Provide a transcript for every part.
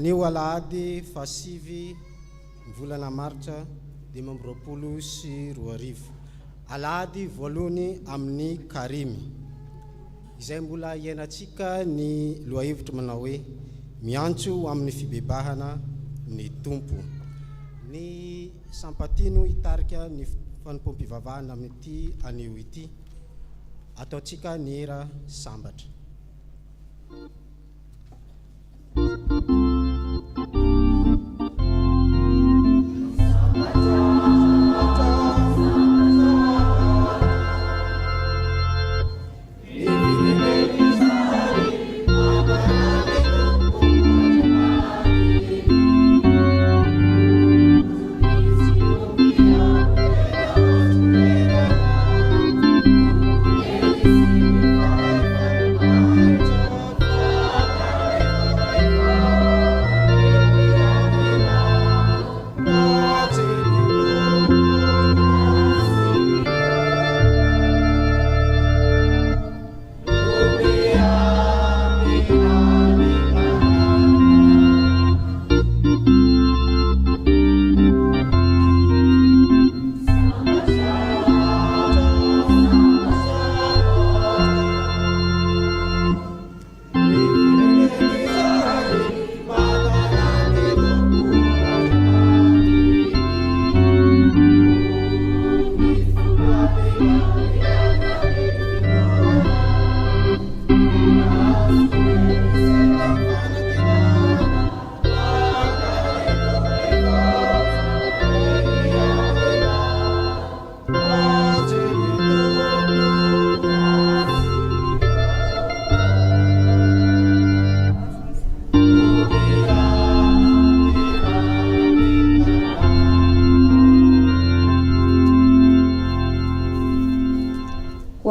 Anio alahady fasivy volana maritra 2024. Alahady voalohany amin'ny karimy. Izay mbola iainantsika ny lohahevitra manao hoe miantso amin'ny fibebahana ny tompo. Ny sampatino hitarika ny fanompom-pivavahana amin'ity anio ity ataontsika ny era sambatra.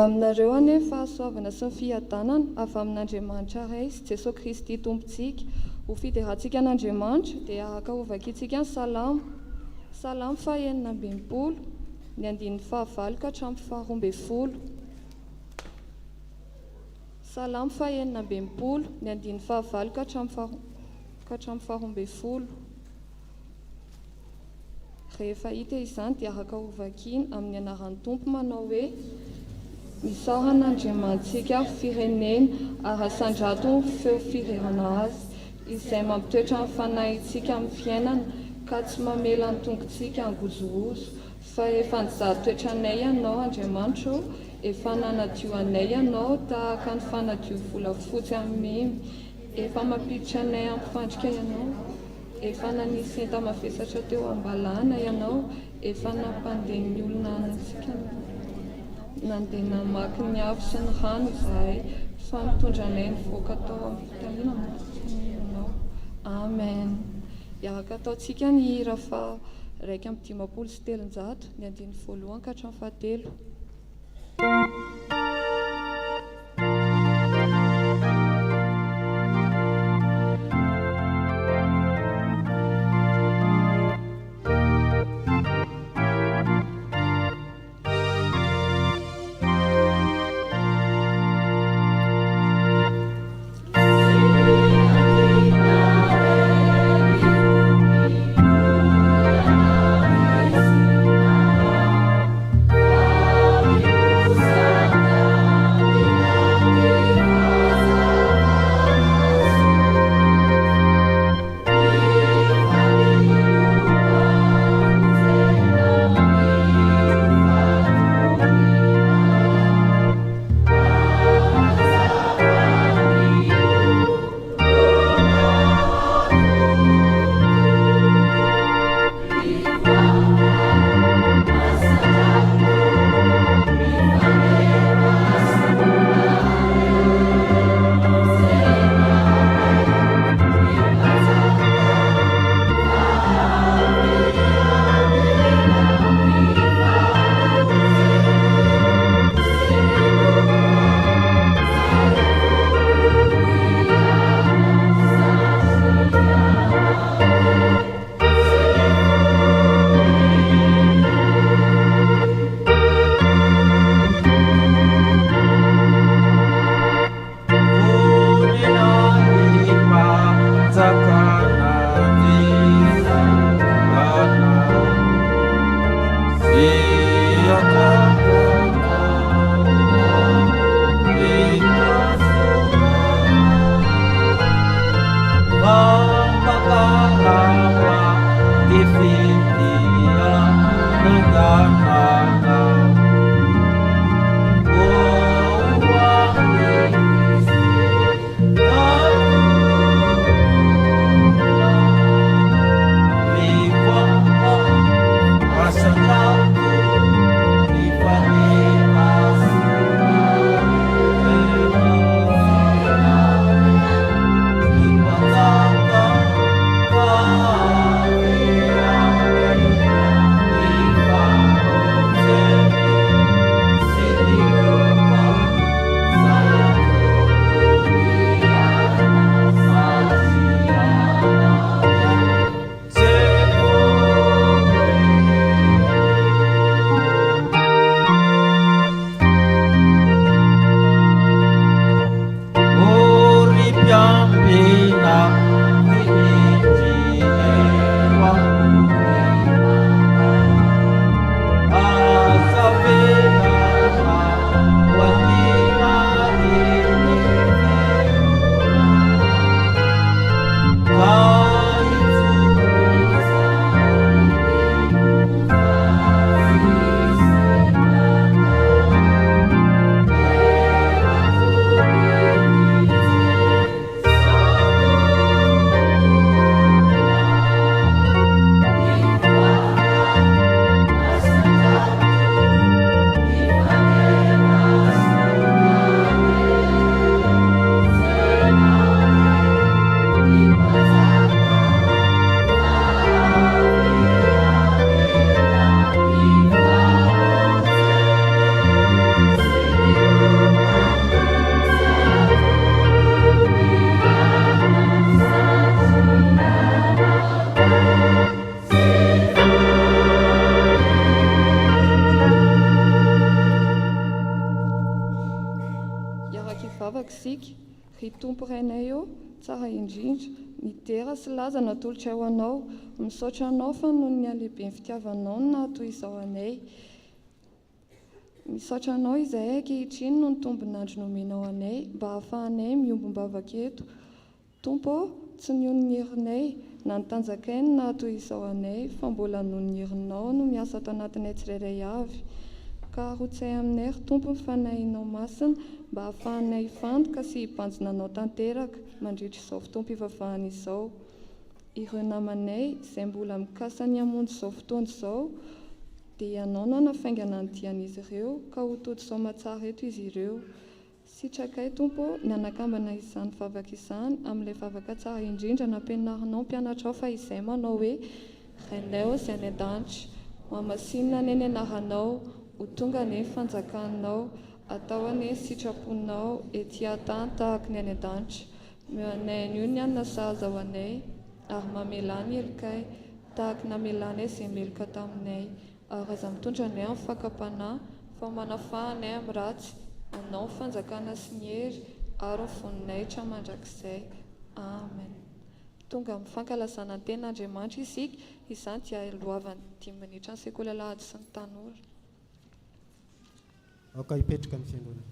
Aminareo ane fahasoavana sy ny fiadanana avy amin'Andriamanitra ray sy Jesosy Kristy tompontsika ho fiderahantsika an'Andriamanitra dia araka ovakitsika ny salamo. Salamo fahaenina ambin'ny folo ny andininy fahavalo ka hatramin'ny faharoa ambin'ny folo. Salamo fahaenina ambin'ny folo ny andininy fahavalo ka hatramin'ny faharoa ambin'ny folo. Rehefa hita izany dia araka ovakiny amin'ny anaran'ny tompo manao hoe misaoran'Andriamantsika firenena ary sandrato feo firehana azy izay mampitoetra ny fanahintsika amin'ny fiainana ka tsy mamela ny tongotsika angozogozo fa efa nizaha toetranay ianao Andriamanitra efa nanadio anay ianao tahaka ny fanadio volafotsy amin'ny efa mampiditra anay amin'ny fandrika ianao efa nanisy enta mavesatra teo ambalahana ianao efa nampandeha ny olona anantsika nandeha namaky ny afo sy ny rano izahay fa mitondra anay ny voaka tao amin'ny fitaliana ianao Amen. Iaraka ataontsika ny hira fa 1:7 ny 1 ka hatramin'ny 7. Ry tompo rainay eo, tsara indrindra, ny dera sy laza natolotra ho anao, misaotra anao fa noho ny alehibe ny fitiavanao no nahatoy izao anay. Misaotra anao izahay ankehitriny no ny tombon'andro nomenao anay, mba hahafahanay miombom-bavaka eto. Tompo, tsy noho ny herinay, na ny tanjakainy no nahatoy izao anay, fa mbola noho ny herinao no miasa ato anatinay tsirairay avy. Ka arotsay aminay ry tompo ny fanahinao masina, mba hahafahanay hifantoka sy hibanjina anao tanteraka mandritra izao fotoam-pivavahana izao. Ireo namanay izay mbola mikasa ny hamonjy izao fotoana izao, dia ianao no hanafaingana ny dian'izy ireo ka ho toto soa matsara eto izy ireo. Sitrakay tompo ny anakambana izany vavaka izany amin'ilay vavaka tsara indrindra nampianarinao mpianatra ao fa izay manao hoe renao izay any an-danitra mamasinina ny anaranao ho tonga ny fanjakanao atao any sitraponao ety an-tany tahaka ny any an-danitra meanay an'io ny anona sahaza ho anay ary mamelany elikay tahaka namelanay izay meloka taminay ary aza mitondra anay amin'ny fakapanahy fa manafahanay amin'ny ratsy anao fanjakana sy ny hery ary voninahitra mandrakizay. Amen. Tonga amin'ny fankalazana ny ten'Andriamanitra isika, izany dia lohavany 10 minitra ny sekoly alahady sy ny tanora. Aoka hipetraka ny fiangonana.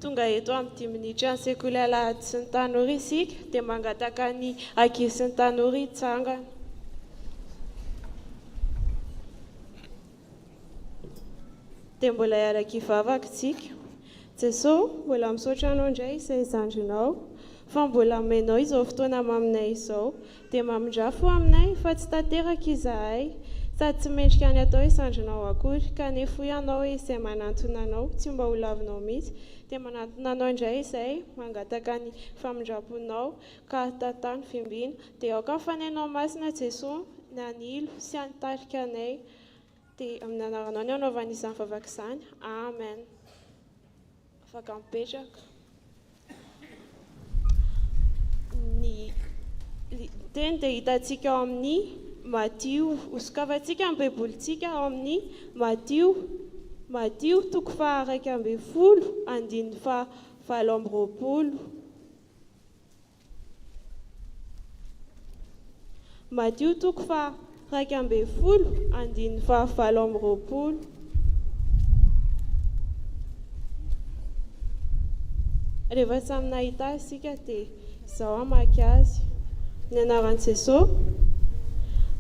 Tonga eto amin'ny 10 minitra ny sekoly alahady sy ny tanora isika dia mangataka ny ankizy sy ny tanora hitsangana. Dia mbola iaraka hivavaka isika. Jesosy, mbola misaotra anao indray izay zandrinao fa mbola menao izao fotoana maminay izao dia mamindrafo aminay fa tsy tanteraka izahay sady tsy mendrika any atao izandrinao akory kanefa ianao izay manantona anao tsy mba ho lavinao mihitsy dia manantona anao indray izay mangataka ny famindramponao ka tantany fimbina dia aoka fanenao masina Jesosy ny anilo sy anitarika anay dia amin'ny anaranao ny anaovana izany vavaka izany. Amen. Afaka mipetraka. Ny teny dia hitantsika ao amin'ny Matio, osokavantsika amin'ny baibolintsika ao amin'ny Matio 2:17. Matio 2:17. Rehefa samy nahita azy isika dia izao amaky azy. Ny anaran'i Jesosy.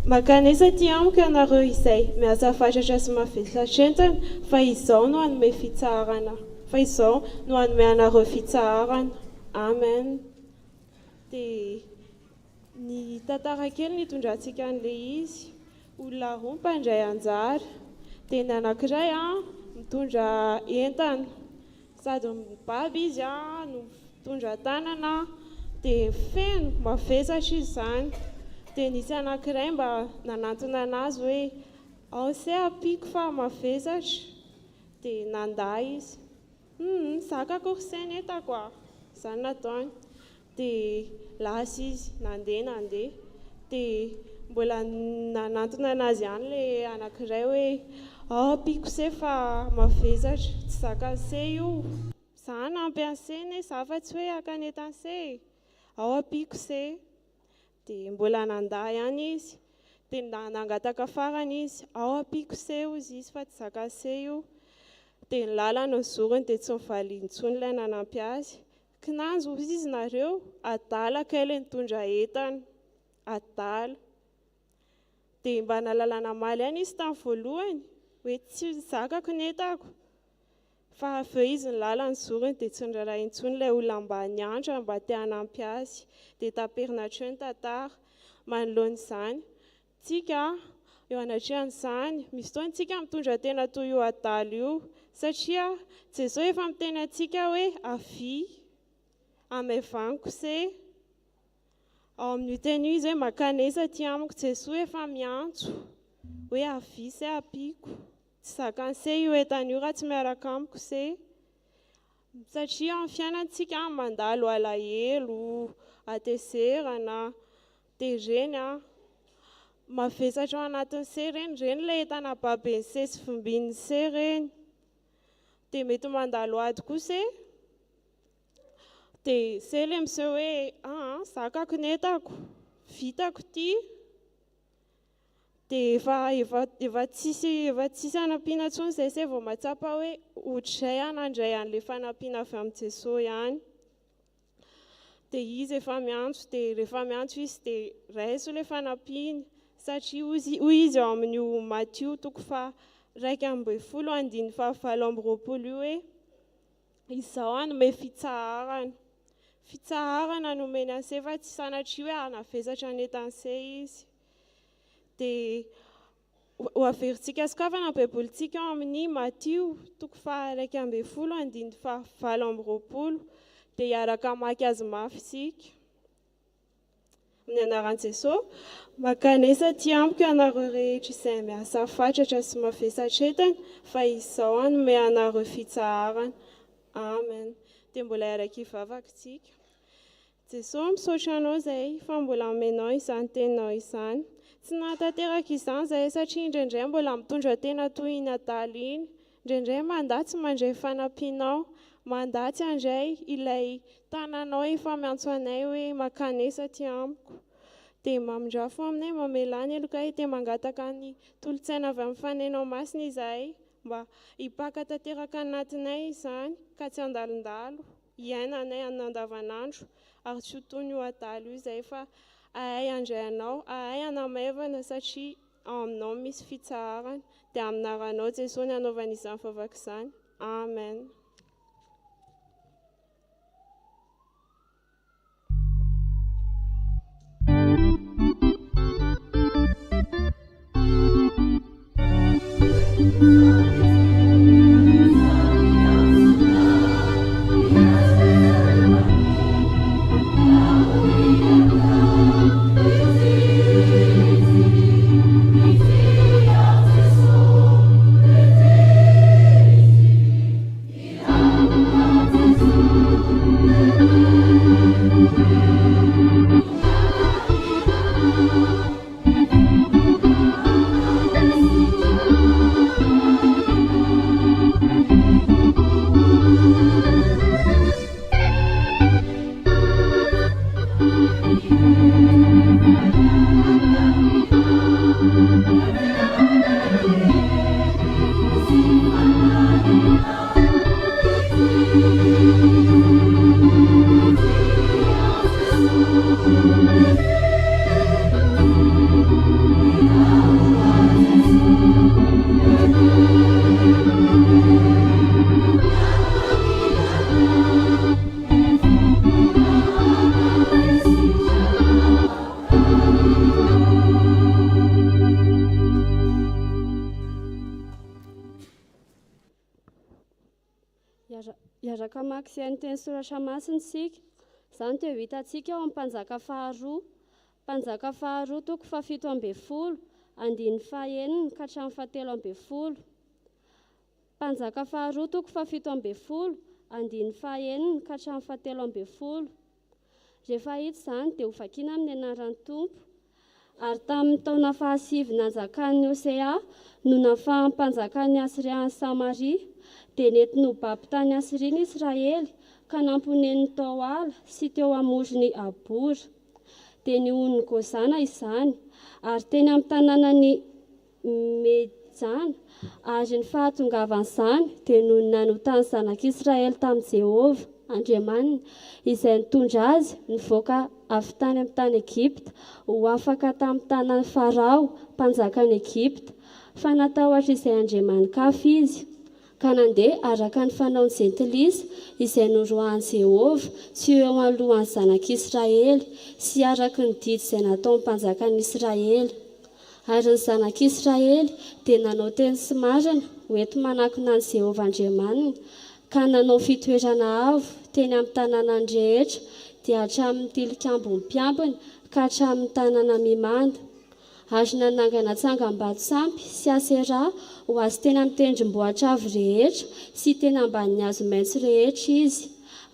Makanesa ty amiko ianareo izay miasa fatratra sy mavesatra entana fa izao no hanome fitsarana. Fa izao no hanome anareo fitsarana. Amen. Dia ny tantara kely nitondrantsika an'ilay izy. Olona roa mpandray anjara. Dia ny anankiray mitondra entana. Sady mibaby izy no mitondra tanana dia feno mavesatra izany. Dia nisy anankiray mba nanantona anazy hoe ao se ampiko fa mavesatra dia nanday izy. Zaka korseny entako izany nataony. Dia lasa izy nandeha dia mbola nanantona anazy ihany ilay anankiray hoe ao ampiko se fa mavesatra tsy zakany se io. Za nampy anseny za fa tsy hoe hakanetany se. Ao ampiko se. Dia mbola nanday ihany izy. Dia nangataka farany izy. Ao ampiko se ozy izy fa tsy zakany se io. Dia ny lalana ny zorony dia tsy mivaly intsony ilay nanampy azy. Kinanjo ozy izy nareo, adala kay ilay nitondra entana. Adala. Dia mba nalalana maly ihany izy tamin'ny voalohany hoe tsy zakako ny entako. Fa avy izy ny lalany zorony dia tsy niraharaha intsony ilay olona mba niantra mba te hanampy azy. Dia taperina hatreo ny tantara manoloana izany. Tsika eo anatrehan'izany misy fotoana tsika mitondra tena toy io adala io satria Jesosy efa miteny antsika hoe avy amevaniko se. Ao amin'io teny io izy hoe makanesa ty amiko Jesosy efa miantso hoe avy se ampiko. Tsy zakany se io entana io raha tsy miaraka amiko se. Satria amin'ny fiainantsika mandalo alahelo, atezerana, dia ireny mavesatra ao anatin'ny se ireny ilay entana babeny se sy fimbin'ny se ireny. Dia mety mandalo ady koa se. Dia se ilay miseho hoe zakako ny entako, vitako ty. dia efa tsisy hanampiana ntsony izay se vao matsapa hoe ohatr'izay handray an'ilay fanampiana avy amin'ny Jesosy ihany. Dia izy efa miantso, dia rehefa miantso izy dia raiso ilay fanampiana, satria hoy izy eo amin'io Matthieu 2:1-20 io hoe izao hanome fitsaharana nomeny an'se fa tsy sanatria hoe hanavesatra ny etan'se izy. Dia ho averintsika sokafana baibolintsika ao amin'ny Matthieu 2:1-20 dia hiaraka mamaky azy mafy isika. Amin'ny anaran'i Jesosy, mankanesa ty amiko ianareo rehetra izay miasa fatratra sy mavesatra entana, fa izao hanome anareo fitsaharana. Amen. Dia mbola iaraka hivavaka isika. Jesosy, misaotra anao izay fa mbola omenao izany teninao izany. Tsy nahatanteraka izany izay satria indraindray mbola mitondra tena toy iny adala iny. Indraindray mandatsy mandray fanampianao, mandatsy andray ilay tananao efa miantso anay hoe mankanesa ty amiko. Dia mamindrafo aminay, mamelany aloka dia mangataka ny tolotsaina avy amin'ny fanenao masina izahay mba hipaka tanteraka anatinay izany ka tsy andalondalo hiainanay andavanandro ary tsy ho toy ny adala io izay fa ahay andray anao, ahay hanamaivana satria ao aminao misy fitsaharana. Dia aminaranao Jesosy ny anaovana izany vavaka izany. Amen. Iaraka mamaky izay ny teny soratra masina isika. Izany dia hitantsika ao amin'ny Mpanjaka faharoa. Mpanjaka faharoa 17:20, 19 ka hatramin'ny 17:20. Mpanjaka faharoa 17:20, 19 ka hatramin'ny 17:20. Rehefa hita izany dia ho vakiana amin'ny anaran'ny Tompo. Ary tamin'ny taona fahasivy nanjakan'ny Hosea no nafahan'ny mpanjakan'ny Asiria ny Samaria. Dia nety nobaby tany Asiria ny Israely ka namponen'ny tao ala sy teo amorony Abora. Dia nihon'ny Gozana izany ary teny amin'ny tanànany Mejana. Ary ny fahatongavan'izany dia noho ny nanotany zanak'Israely tamin'i Jehovah Andriamanina izay nitondra azy nivoaka avy tany amin'ny tany Egipta ho afaka tamin'ny tanan'ny Farao mpanjakan'ny Egipta. Fa natahotra izay andriamanin-kafa izy ka nandeha araka ny fanaony jentilisa izay norohan'i Jehovah sy eo alohan'ny zanak'Israely sy araka ny didy izay nataon'ny mpanjakan'ny Israely. Ary ny zanak'Israely dia nanao teny sy marina hoety manakona an'i Jehovah Andriamanina ka nanao fitoerana avo teny amin'ny tanànany rehetra dia hatramin'ny tilikambony mpiambina ka hatramin'ny tanàna mimanda. Ary nanangana tsangam-bato sampy sy Asera ho azy teny amin'ny tendrombohitra avo rehetra sy teny ambanin'ny hazo maitso rehetra izy.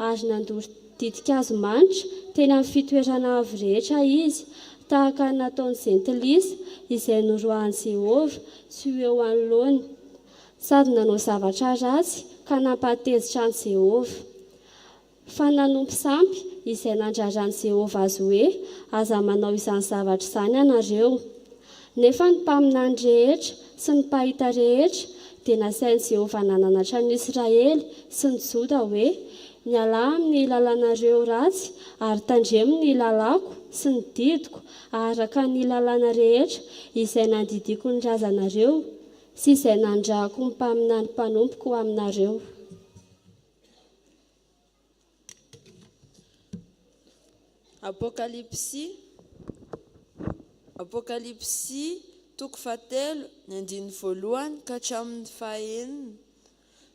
Ary nandory didin-kazo manitra teny amin'ny fitoerana avo rehetra izy tahaka ny nataon'ny jentilisa izay norohan'i Jehovah sy eo anoloany. Sady nanao zavatra ratsy ka nampahatezitra an'i Jehovah. Fa nanompo sampy izay nandraran'i Jehovah azy hoe aza manao izany zavatra izany ianareo. nefa ny mpaminany rehetra sy ny mpahita rehetra dia nasain'i Jehovah nananatra ny Israely sy ny Joda hoe miala amin'ny lalànareo ratsy ary tandremo ny lalako sy ny didiko araka ny lalàna rehetra izay nandidiko ny razanareo sy izay nandrahako ny mpaminany mpanompoko aminareo. Apokalipsy toko fahatelo ny andiny voalohany ka hatramin'ny fahaenina.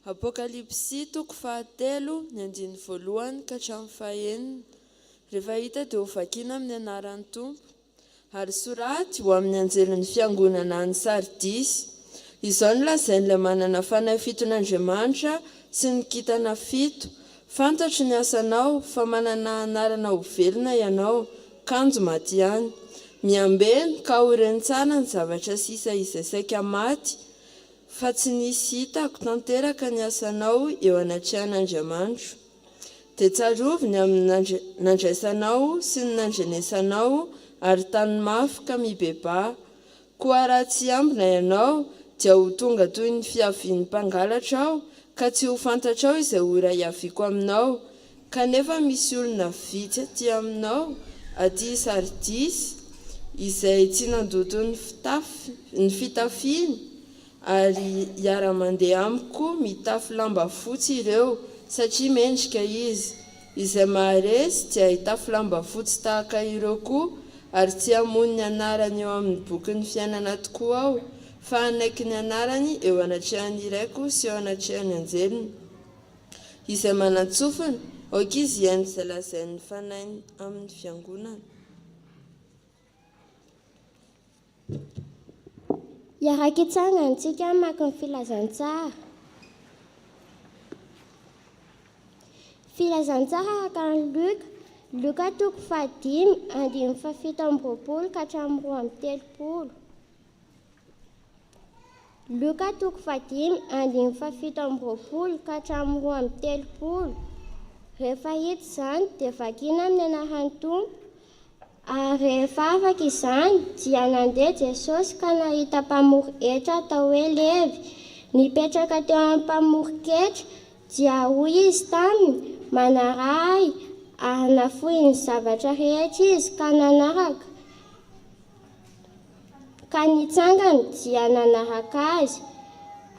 Apokalipsy toko fahatelo ny andiny voalohany ka hatramin'ny fahaenina. Rehefa hita dia ho vakiana amin'ny anaran'ny Tompo. Ary soraty ho amin'ny anjelin'ny fiangonana any Sardisy. Izao no lazain'ilay manana fanahy fito n'Andriamanitra sy ny kintana fito. Fantatro ny asanao fa manana anarana ho velona ianao, kanjo maty ihany. Miambeno ka horentsana ny zavatra sisa izay saika maty, fa tsy nisy hitako tanteraka ny asanao eo anatrehan'Andriamanitra. Dia tsaroviny amin'ny nandraisanao sy ny nandrenesanao ary tany mafy ka mibeba. Koa raha tsy ambina ianao dia ho tonga toy ny fiavian'ny mpangalatra aho, ka tsy ho fantatrao izay ora hiaviako aminao. Kanefa misy olona vitsy aty aminao aty Sardisy izay tsy nandoto ny fitafiany, ary hiara-mandeha amiko mitafy lamba fotsy ireo satria mendrika izy. Izay maharesy dia hitafy lamba fotsy tahaka ireo koa, ary tsy hamono ny anarany eo amin'ny boky ny fiainana tokoa aho, fa hanaiky ny anarany eo anatrehan'ny iraiko sy eo anatrehan'ny anjeliny. Izay manantsofina, aoka izy iaino izay lazain'ny fanahy amin'ny fiangonana. Iaraka itsangana antsika maka ny filazantsara. Filazantsara araka ny Luka toko fahadimy andiny fafito amby roapolo ka hatramin'ny roa amby telopolo. Luka toko fahadimy andiny fafito amby roapolo ka hatramin'ny roa amby telopolo. Rehefa hita izany dia vakiana amin'ny anaran'ny Tompo. Ary rehefa afaka izany dia nandeha Jesosy ka nahita mpamory hetra atao hoe Levy. Nipetraka teo amin'ny mpamori-ketra dia hoy izy taminy, manarahy, ary nafoy ny zavatra rehetra izy ka nanaraka. Ka nitsangana dia nanaraka azy.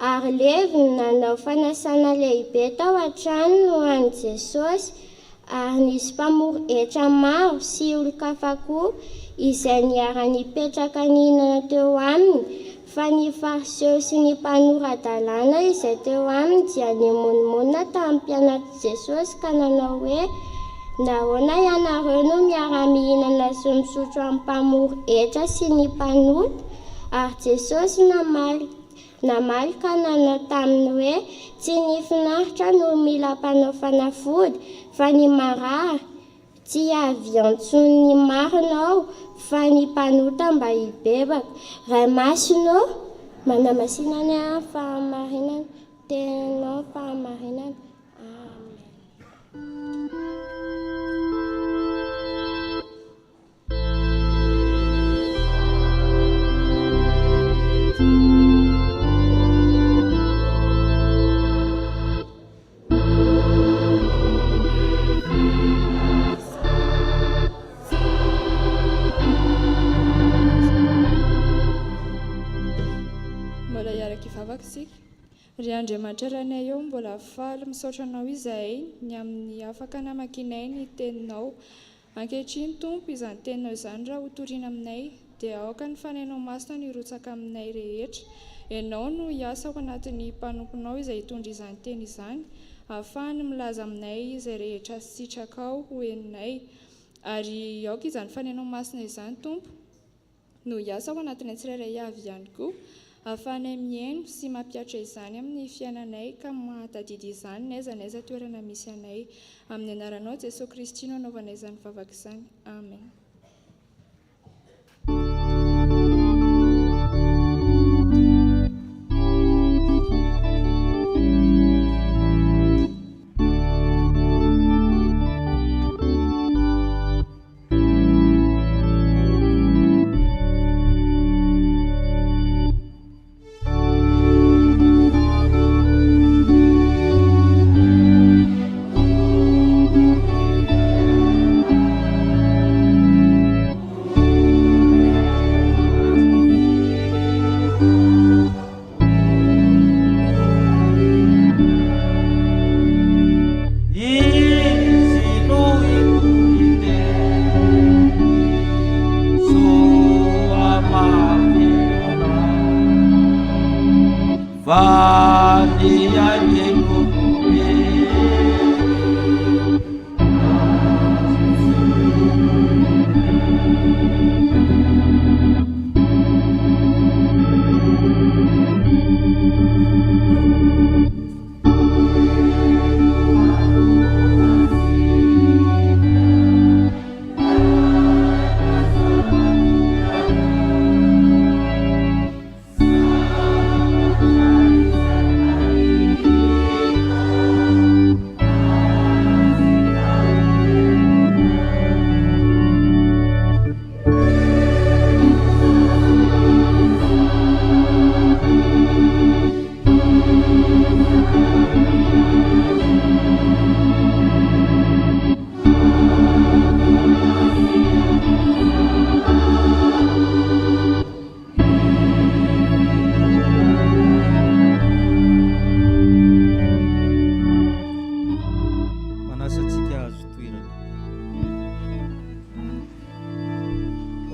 Ary Levy nanao fanasana lehibe tao an-trano no an'i Jesosy, ary nisy mpamory hetra maro sy olon-kafa koa izay niara-nipetraka nihinana teo aminy, fa ny fariseo sy ny mpanorandalàna izay teo aminy dia nimonimona tamin'ny mpianatry Jesosy ka nanao hoe, nahoana ianareo no miara-mihinana sy misotro amin'ny mpamory hetra sy ny mpanota? Ary Jesosy namaly ka nanao taminy hoe, tsy ny finaritra no mila mpanao fanafody, fa ny marary. Tsy avy antsony ny marinao, fa ny mpanota mba hibebaka. Ray masonao, manamasinany amin'ny fahamarinana, tenanao fahamarinana. Ry Andriamanitra ranay eo mbola faly misaotra anao izahay ny amin'ny afaka namakinay ny teninao. Ankehitriny Tompo izany teninao izany raha ho toriana aminay dia aoka ny fanainao masina ny rotsaka aminay rehetra. Ianao no hiasa ao anatin'ny mpanomponao izay hitondra izany teny izany, ahafahany milaza aminay izay rehetra sitrakao ho heninay. Ary aoka izany fanainao masina izany Tompo no hiasa ao anatinay tsirairay avy ihany koa, ahafahanay mihaino sy mampiatra izany amin'ny fiainanay ka mahatadidy izany n'aiza n'aiza toerana misy anay. Amin'ny anaranao Jesosy Kristy no anaovanay izany vavaka izany. Amen.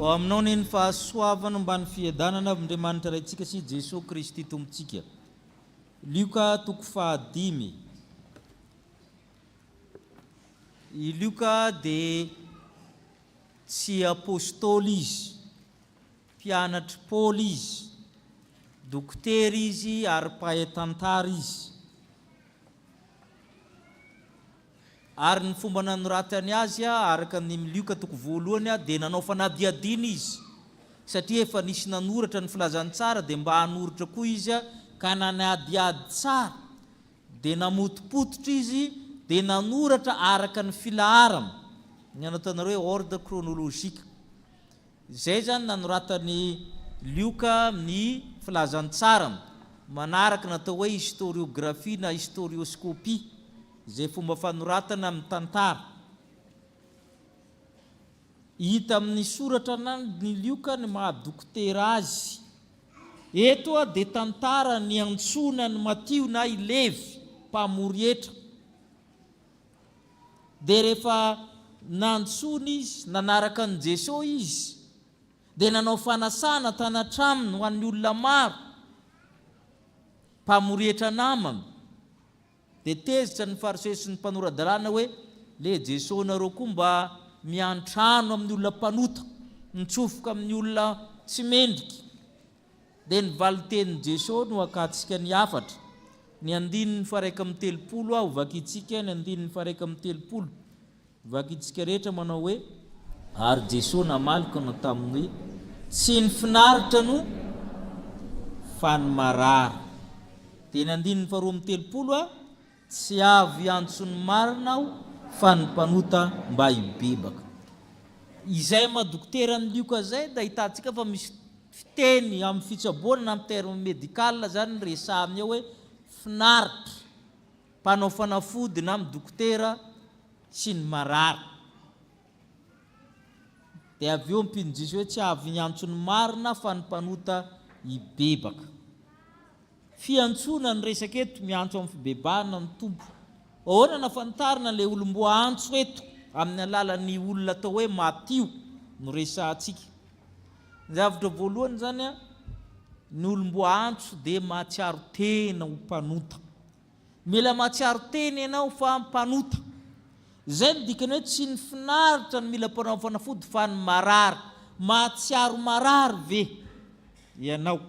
o aminao ny fahasoavana mbany fiadanana Andriamanitra raintsika sy Jesosy Kristy tompontsika. Luka 5. I Luka dia tsy apôstôly izy, mpianatra Paoly izy, dokotera izy ary mpahay tantara izy. Ary ny fomba nanoratany azy araka ny Luka 2 dia nanao fanadihadiana izy, satria efa nisy nanoratra ny filazantsara dia mba hanoratra koa izy ka nanadiady tsara dia namotipototra izy dia nanoratra araka ny filaharana ny anatanareo ordre chronologique. Zay zany nanoratany Luka ny filazantsara manaraka natao hoe historiographie na historioscopie, zay fomba fanoratana amin'ny tantara. Hita amin'ny soratra ny Luka ny mahadokotera azy. Eto dia tantara ny antsona ny Matio na i Levi mpamory etra. Dia rehefa nantsony izy, nanaraka ny Jesosy izy, dia nanao fanasana tanatraminy ho an'ny olona maro, mpamory etra namany. Dia tezitra ny fariseo sy ny mpanoradalàna hoe le Jesosy nareo koa mba miantrano amin'ny olona mpanota, mitsofoka amin'ny olona tsy mendrika. Dia ny valiteny Jesosy no akatsika ny afatra. Ny 9:30 ovakitsika, ny 9:30 ovakitsika rehetra manao hoe ary Jesosy namalika no tamin'ny tsy ny finaritra no fa ny marary. Dia ny 9:30 tsy avy antsony marina aho fa ny mpanota mba hibebaka. Izay madokotera ny Luka zay da hitantsika fa misy fiteny amin'ny fitsaboana na amin'ny terme médical zany resahany eo hoe finaritra, mpanao fanafody na amin'ny dokotera sy ny marary. Dia avy eo mpiny Jesosy hoe tsy avy antsony marina fa ny mpanota hibebaka. Fiantsona ny resaka eto miantso amin'ny fibebahana ny tompo. Ahoana nafantarina le olombo antso eto amin'ny alalan'ny olona atao hoe Matio no resahantsika. Ny zavatra voalohany zany ny olombo antso dia mahatsiaro tena ho mpanota. Mila mahatsiaro tena ianao fa mpanota. Zay ny dikany hoe tsy ny finaritra ny mila mpanao fanafody fa ny marary. Mahatsiaro marary ve ianao?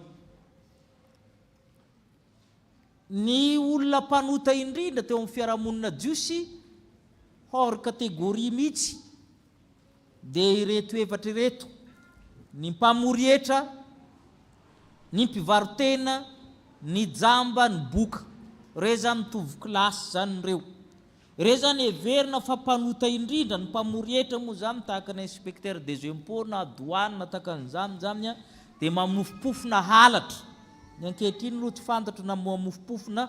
Ny olona mpanota indrindra teo amin'ny fiarahamonina jiosy hors kategoria mihitsy dia ireto efatra ireto: ny mpamory etra, ny mpivarotena, ny jamba, ny boka. Re zany mitovy klasy zany reo. Re zany heverina fa mpanota indrindra. Ny mpamory etra moa zany tahaka ny inspecteur des impôts na douane na tahaka an'izany zany dia mamofopofona halatra. Ny ankehitriny aloha tsy fantatro na mamofopofona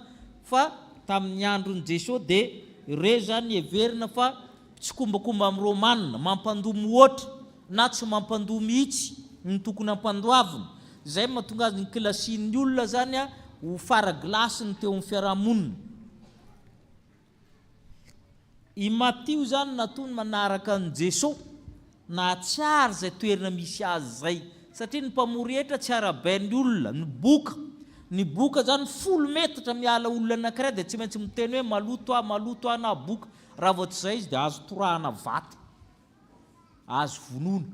fa tamin'ny andron'i Jesosy dia re zany heverina fa tsy kombakomba amin'ny romanina, mampandoa ohatra na tsy mampandoa mihitsy ny tokony ampandoavina. Zay mahatonga azy ny klasian'ny olona zany ho faraglasiny teo amin'ny fiarahamonina. I Matio zany natony manaraka ny Jesosy na tsiary zay toerana misy azy zay, satria ny mpamory etra tsy arabain'ny olona. Ny boka zany 10 metatra miala olona anankiray dia tsy maintsy miteny hoe maloto na boka. Raha vao tsy zay izy dia azo torahana vaty, azo vonoina.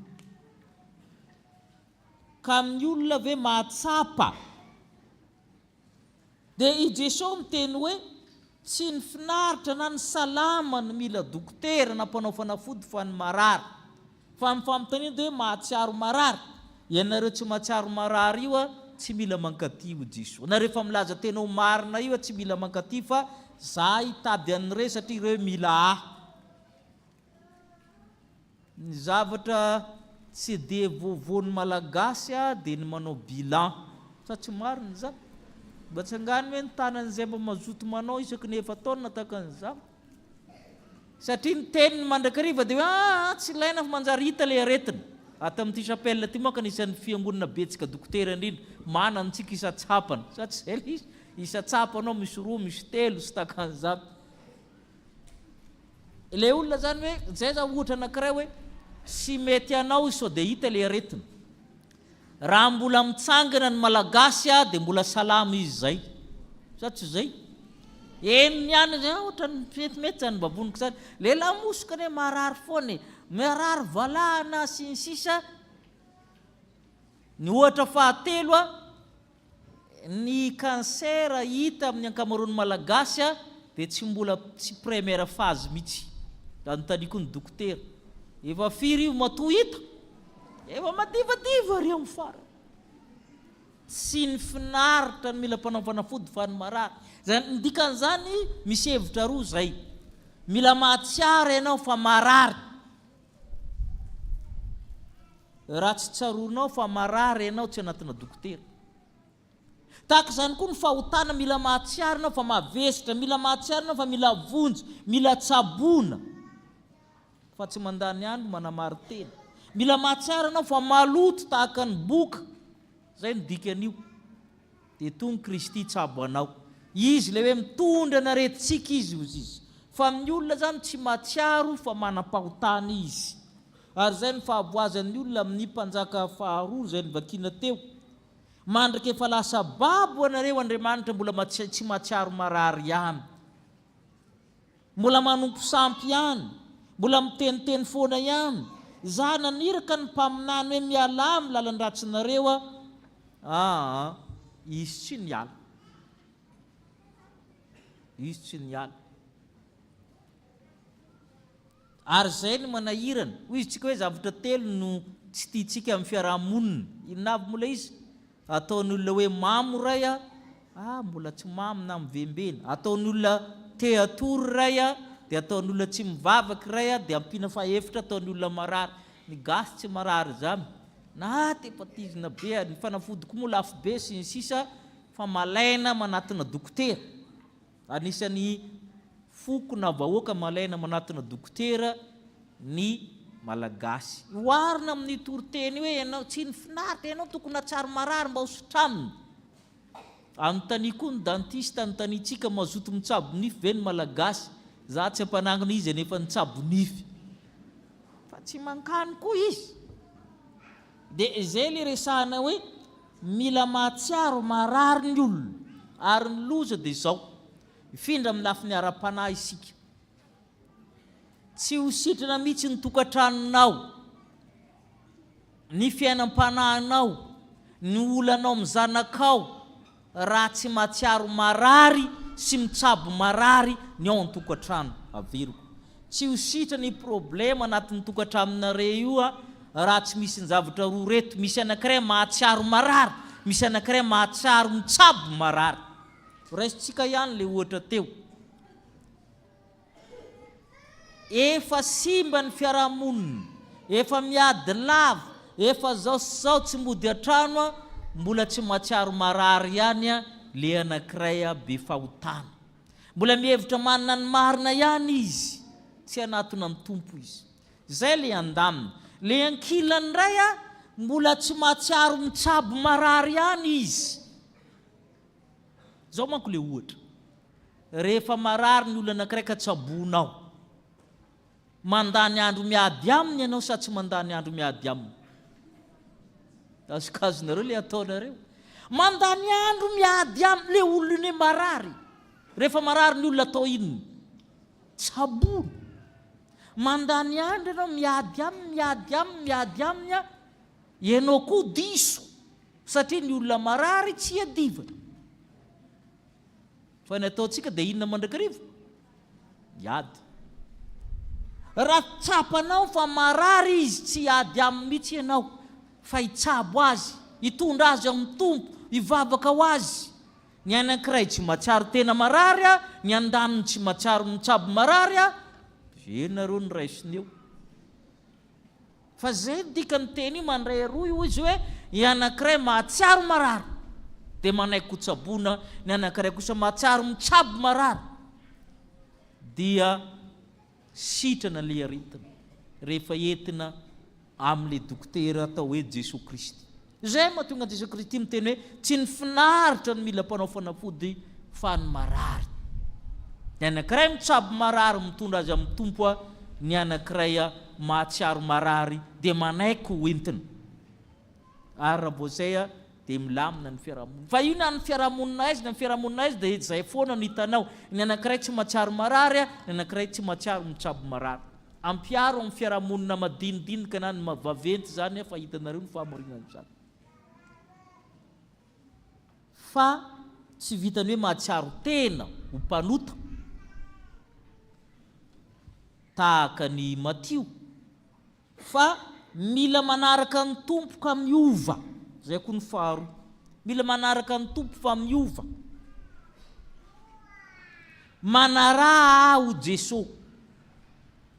Ka amin'ny olona ve mahatsapa. Dia i Jesosy miteny hoe tsy ny finaritra na ny salama ny mila dokotera na mpanao fanafody fa ny marary. Fa mifampitanina dia hoe mahatsiaro marary. Ianareo tsy mahatsiaro marary io tsy mila mankaty ho Jesosy. Na rehefa milaza tena ho marina io tsy mila mankaty fa za hitady an'ireo satria ireo mila ny zavatra tsy dia voavoan'ny malagasy dia ny manao bilan. Sa tsy marina zany. Mba tsy angany hoe ny tanan'izay mba mazoto manao isaky ny 9 taona tahaka an'izany. Satria ny teniny mandrakariva dia hoe tsy ilaina fa manjary hita le aretina. Ato amin'ity chapelle ty moa ka nisan'ny fiangonana betsika dokotera indrindra manantsika isatsapana. Sa tsy zay izy isatsapanao misy 2 misy 3 sy tahaka an'izany. Le olona zany hoe zay za ohatra anankiray hoe sy mety anao iso dia hita le aretina. Raha mbola mitsangana ny malagasy dia mbola salama izy zay. Satria zay. Eny niany zay ohatra ny metimety zany baboniko zany. Le lamosoka ne marary foana. Marary valahana sy ny sisa. Ny ohatra fahatelo ny kansera hita amin'ny ankamaroan'ny malagasy dia tsy mbola tsy première phase mihitsy. Tantaniko ny dokotera. Efa firy io matoa hita. Efa madivadiva ry amin'ny farany. Tsy ny finaritra ny mila mpanao fanafody fa ny marary. Zany dikan'izany misy hevitra roa zay. Mila mahatsiaro ianao fa marary. Raha tsy tsaroanao fa marary ianao tsy anatina dokotera. Tahaka izany koa ny fahotana mila mahatsiaro ianao fa mavesitra, mila mahatsiaro ianao fa mila vonjy, mila tsaboana. Fa tsy mandany andro manamary tena. Mila mahatsiaro ianao fa maloto tahaka ny boka. Zay ny dikan'io. Dia tonga Kristy tsabo anao. Izy le hoe mitondra naretintsika izy izy. Fa amin'ny olona zany tsy mahatsiaro fa manam-pahotana izy. Ary zay ny fahaboazan'ny olona amin'ny mpanjaka faharoa zay ny vakina teo. Mandraka efa lasa babo anareo Andriamanitra mbola tsy mahatsiaro marary ihany. Mbola manompo sampy ihany. Mbola miteniteny foana ihany. Za naniraka ny mpaminany hoe miala amin'ny lalan-dratsinareo izy tsy niala. Izy tsy niala. Ary zay ny manahirana. Hoy isika hoe zavatra telo no tsy tiantsika amin'ny fiarahamonina. Inona avy mola izy? Ataony olona hoe mamo ray mbola tsy mamo na mivembena. Ataony olona te atory ray dia ataony olona tsy mivavaky ray dia ampiana fahefitra ataony olona marary. Ny gasy tsy marary zany. Na tepatizina be ny fanafody koa moa lafo be sy ny sisa fa malaina manatina dokotera. Anisan'ny fokona vahoaka malaina manatina dokotera ny malagasy. Oharina amin'ny toriteny hoe ianao tsy ny finaritra ianao tokony hatsary marary mba hosotraminy. Anontany koa ny dentiste anotanitsika mazoto mitsabo nify ve ny malagasy. Za tsy ampanangina izy nefa nitsabo nify. Fa tsy mankany koa izy. Dia izay le resahana hoe mila mahatsiaro marary ny olona. Ary ny loza dia izao. Mifindra amin'ny lafiny ara-panahy isika. Tsy ho sitrana mihitsy ny tokantranonao, ny fiainam-panahinao, ny olanao amin'ny zanakao raha tsy mahatsiaro marary sy mitsabo marary ny ao an-tokantrano averiko. Tsy ho sitrana ny problema anatin'ny tokantranonareo io raha tsy misy ny zavatra roa reto. Misy anankiray mahatsiaro marary, misy anankiray mahatsiaro mitsabo marary. Raisitsika ihany le ohatra teo. Efa simba ny fiarahamonina, efa miady lava, efa zao sy zao tsy mody an-trano mbola tsy mahatsiaro marary ihany le anankiray be fahotana. Mbola mihevitra manana ny marina ihany izy, tsy anatona amin'ny tompo izy. Zay le andamina. Le ankilany ray mbola tsy mahatsiaro mitsabo marary ihany izy. Zao manko le ohatra. Rehefa marary ny olona anankiray ka tsabonao, mandany andro miady aminy ianao sa tsy mandany andro miady aminy? Azokazonareo le ataonareo. Mandany andro miady aminy le olona marary. Rehefa marary ny olona atao inona? Tsaboana. Mandany andro ianao miady aminy, ianao koa diso. Satria ny olona marary tsy adivana. Fa ny ataontsika dia inona mandrakarivo? Miady. Raha tsapanao fa marary izy tsy ady aminy mihitsy ianao, fa hitsabo azy, hitondra azy amin'ny tompo, hivavaka ho azy. Ny anankiray tsy mahatsiaro tena marary, ny andaniny tsy mahatsiaro mitsabo marary, venareo ny raisiny eo. Fa zay dikany teny mandray roa io izy hoe ny anankiray mahatsiaro marary dia manaiky ho tsaboana, ny anankiray kosa mahatsiaro mitsabo marary dia sitrana le aretina rehefa entina amin'le dokotera atao hoe Jesosy Kristy. Zay mahatonga Jesosy Kristy miteny hoe tsy ny finaritra ny mila mpanao fanafody fa ny marary. Ny anankiray mitsabo marary mitondra azy amin'ny tompo, ny anankiray mahatsiaro marary dia manaiky ho entina ary raha voazay dia milamina ny fiarahamonina fa io na ny fiarahamonina aizy na ny fiarahamonina aizy dia izay foana no hitanao ny anankiray tsy mahatsiaro marary ny anankiray tsy mahatsiaro mitsabo marary ampiaro amin'ny fiarahamonina madinidinika na ny vaventy zany fa hitanareo ny fahamorinana izany fa tsy vitany hoe mahatsiaro tena ho mpanota tahaka ny Matio fa mila manaraka ny tompo ka miova zay koa ny faharoa mila manaraka ny tompo fa miova manaraha ho Jesosy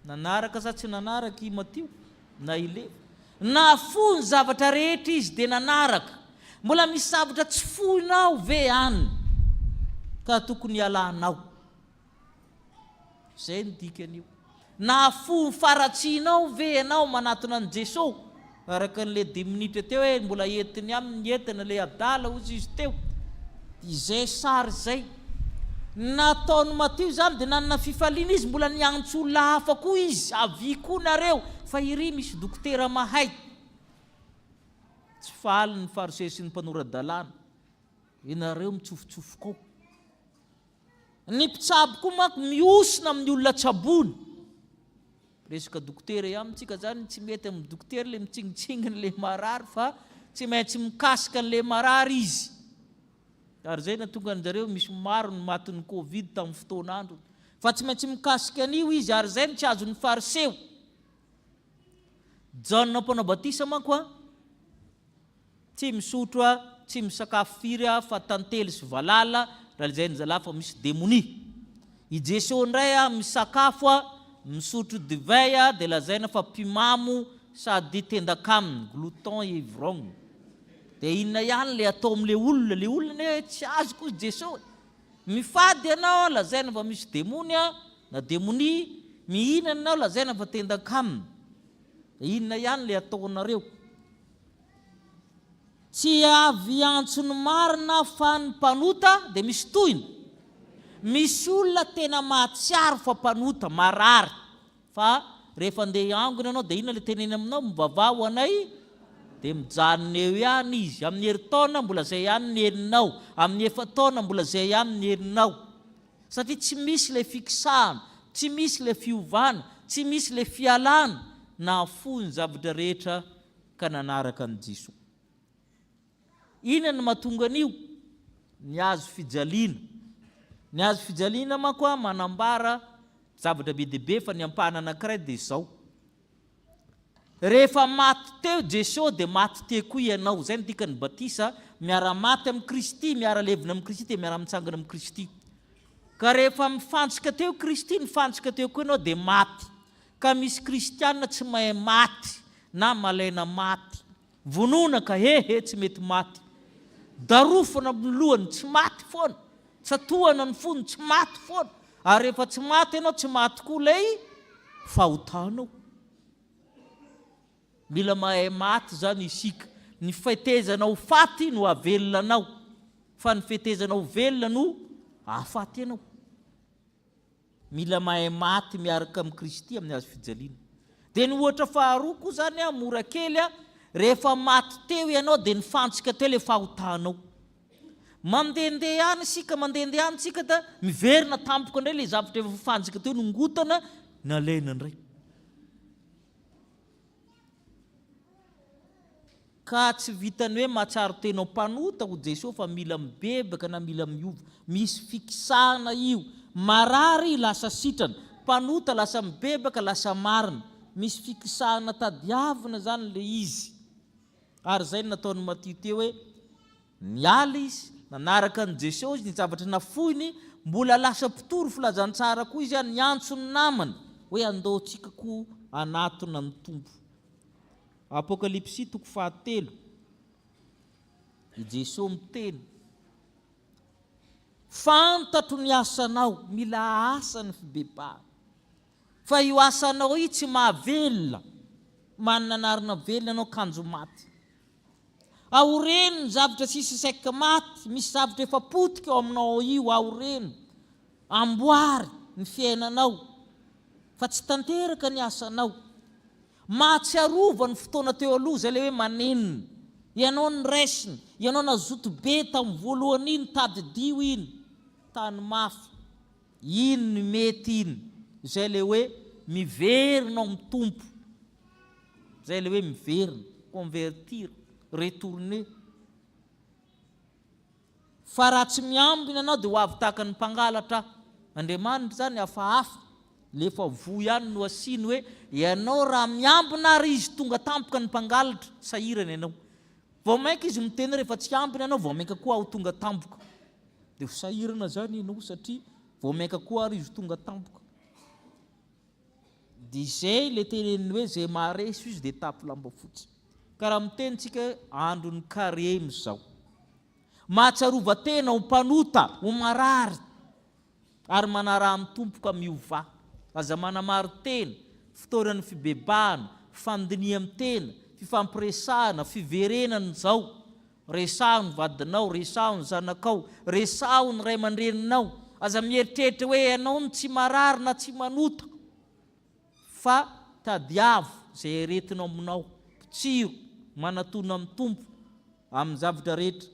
nanaraka sa tsy nanaraka i Matio na ile na fony zavatra rehetra izy dia nanaraka mbola misy zavatra tsy foinao ve any ka tokony ialanao zay ny dikan'io na fo faratsinao ve ianao manatona an Jesosy araka n'le 10 minitra teo hoe mbola entiny aminy entana le adala ozy izy teo izay sary zay nataony Matio zany dia nanana fifaliana izy mbola niantsy olona hafa koa izy avy koa nareo fa iry misy dokotera mahay tsy faly ny fariseo sy ny mpanoradalàna inareo mitsofotsofokao ny mpitsabo koa manko miosina amin'ny olona tsabony resaka dokotera ihany zany tsy mety amin'ny dokotera le mitsingintsinginy le marary fa tsy maintsy mikasika an'le marary izy ary zay na tonga anjareo misy maro ny matin'ny Covid tamin'ny fotoan'andro fa tsy maintsy mikasika an'io izy ary zay ny tsy azon'ny fariseo Jean mpanao batisa manko tsy misotro tsy misakafo firy fa tantely sy valala raha zay ny zala fa misy démonie i Jesosy ndray misakafo misotro divay dia lazaina fa mpimamo sady tendakaminy glouton et ivrogne dia inona ihany le atao amin'le olona tsy azo koa Jesosy mifady ianao lazaina fa misy démonie na démonie mihinana ianao lazaina fa tendakaminy inona ihany le ataonareo tsy avy antsony marina fa ny mpanota dia misy tohiny misy olona tena mahatsiaro fa mpanota marary fa rehefa andeha angona ianao dia inona le teneny aminao mivavao anay dia mijanona eo ihany izy amin'ny herintaona mbola zay ihany ny herinao amin'ny efataona mbola zay ihany ny herinao satria tsy misy le fikisahana tsy misy le fiovana tsy misy le fialana na fo ny zavatra rehetra ka nanaraka ny Jesosy inona ny mahatonga an'io ny azo fijaliana ny azo fijaliana manko manambara zavatra be dehibe fa ny ampahana anankiray dia izao rehefa maty teo Jesosy dia maty te koa ianao zay ny dikany batisa miara-maty amin'ny Kristy miara-levina amin'ny Kristy dia miara-mitsangana amin'ny Kristy ka rehefa mifantsika teo Kristy mifantsika teo koa ianao dia maty ka misy kristianina tsy mahay maty na malaina maty vonona ka hehe tsy mety maty darofana amin'ny lohany tsy maty foana tsatohana ny fony tsy maty foana ary rehefa tsy maty ianao tsy maty koa lay fahotanao mila mahay maty zany isika ny fetezanao faty no avelona anao fa ny fetezanao velona no ahafaty ianao mila mahay maty miaraka amin'ny Kristy amin'ny azo fijaliana dia ny ohatra faharoa koa zany mora kely rehefa maty teo ianao dia ny fantsika teo le fahotanao mandehandeha ihany isika mandehandeha ihany isika da miverina tampoka indray le zavatra efa fantsika teo nongotana nalaina indray ka tsy vitany hoe mahatsaro tenao mpanota ho Jesosy fa mila mibebaka na mila miova misy fikisahana io marary lasa sitrana mpanota lasa mibebaka lasa marina misy fikisahana tadiavina zany le izy ary zay nataony Matio teo hoe niala izy nanaraka ny Jesosy ny zavatra nafoiny mbola lasa mpitoro filazantsara koa izy niantso ny namany hoe andaotsika koa anatona ny tompo Apokalipsy 3 i Jesosy miteny fantatro ny asanao mila asa ny fibebahana fa io asanao io tsy mahavelona mananarina velona anao kanjo maty aoreno ny zavatra sisy saika maty misy zavatra efa potika eo aminao io aoreno amboary ny fiainanao fa tsy tanteraka ny asanao mahatsiarova ny fotoana teo aloha zay le hoe manenina, ianao ny raisiny, ianao nazoto be tamin'ny voalohany iny, tadidio iny, tany mafy, iny ny mety iny, zay le hoe miverina ao amin'ny tompo, zay le hoe miverina, convertir, retourner. Fa raha tsy miambina anao dia ho avy tahaka ny mpangalatra. Andriamanitra zany hafahafa, lefa vo ihany no asiny hoe ianao raha miambina ary izy tonga tampoka ny mpangalatra, sahirana ianao. Vao mainka izy miteny rehefa tsy ambina ianao, vao mainka koa aho tonga tampoka. Dia ho sahirana zany ianao satria vao mainka koa ary izy tonga tampoka. Dia izay le teneny hoe zay maharesy izy dia tapy lamba fotsy. Ka raha mitenitsika andron'ny karemy zao, mahatsiarova tena ho mpanota, ho marary, ary manaraha amin'ny tompoka miova. Aza manamary tena, fotoanan'ny fibebahana, fandiniha amin'ny tena, fifampiresahana, fiverenana zao. Resaho ny vadinao, resaho ny zanakao, resaho ny ray aman-dreninao. Aza mieritreritra hoe ianao ny tsy marary na tsy manota, fa tadiavo zay aretinao aminao, pitsiro, manatona amin'ny tompo, amin'ny zavatra rehetra.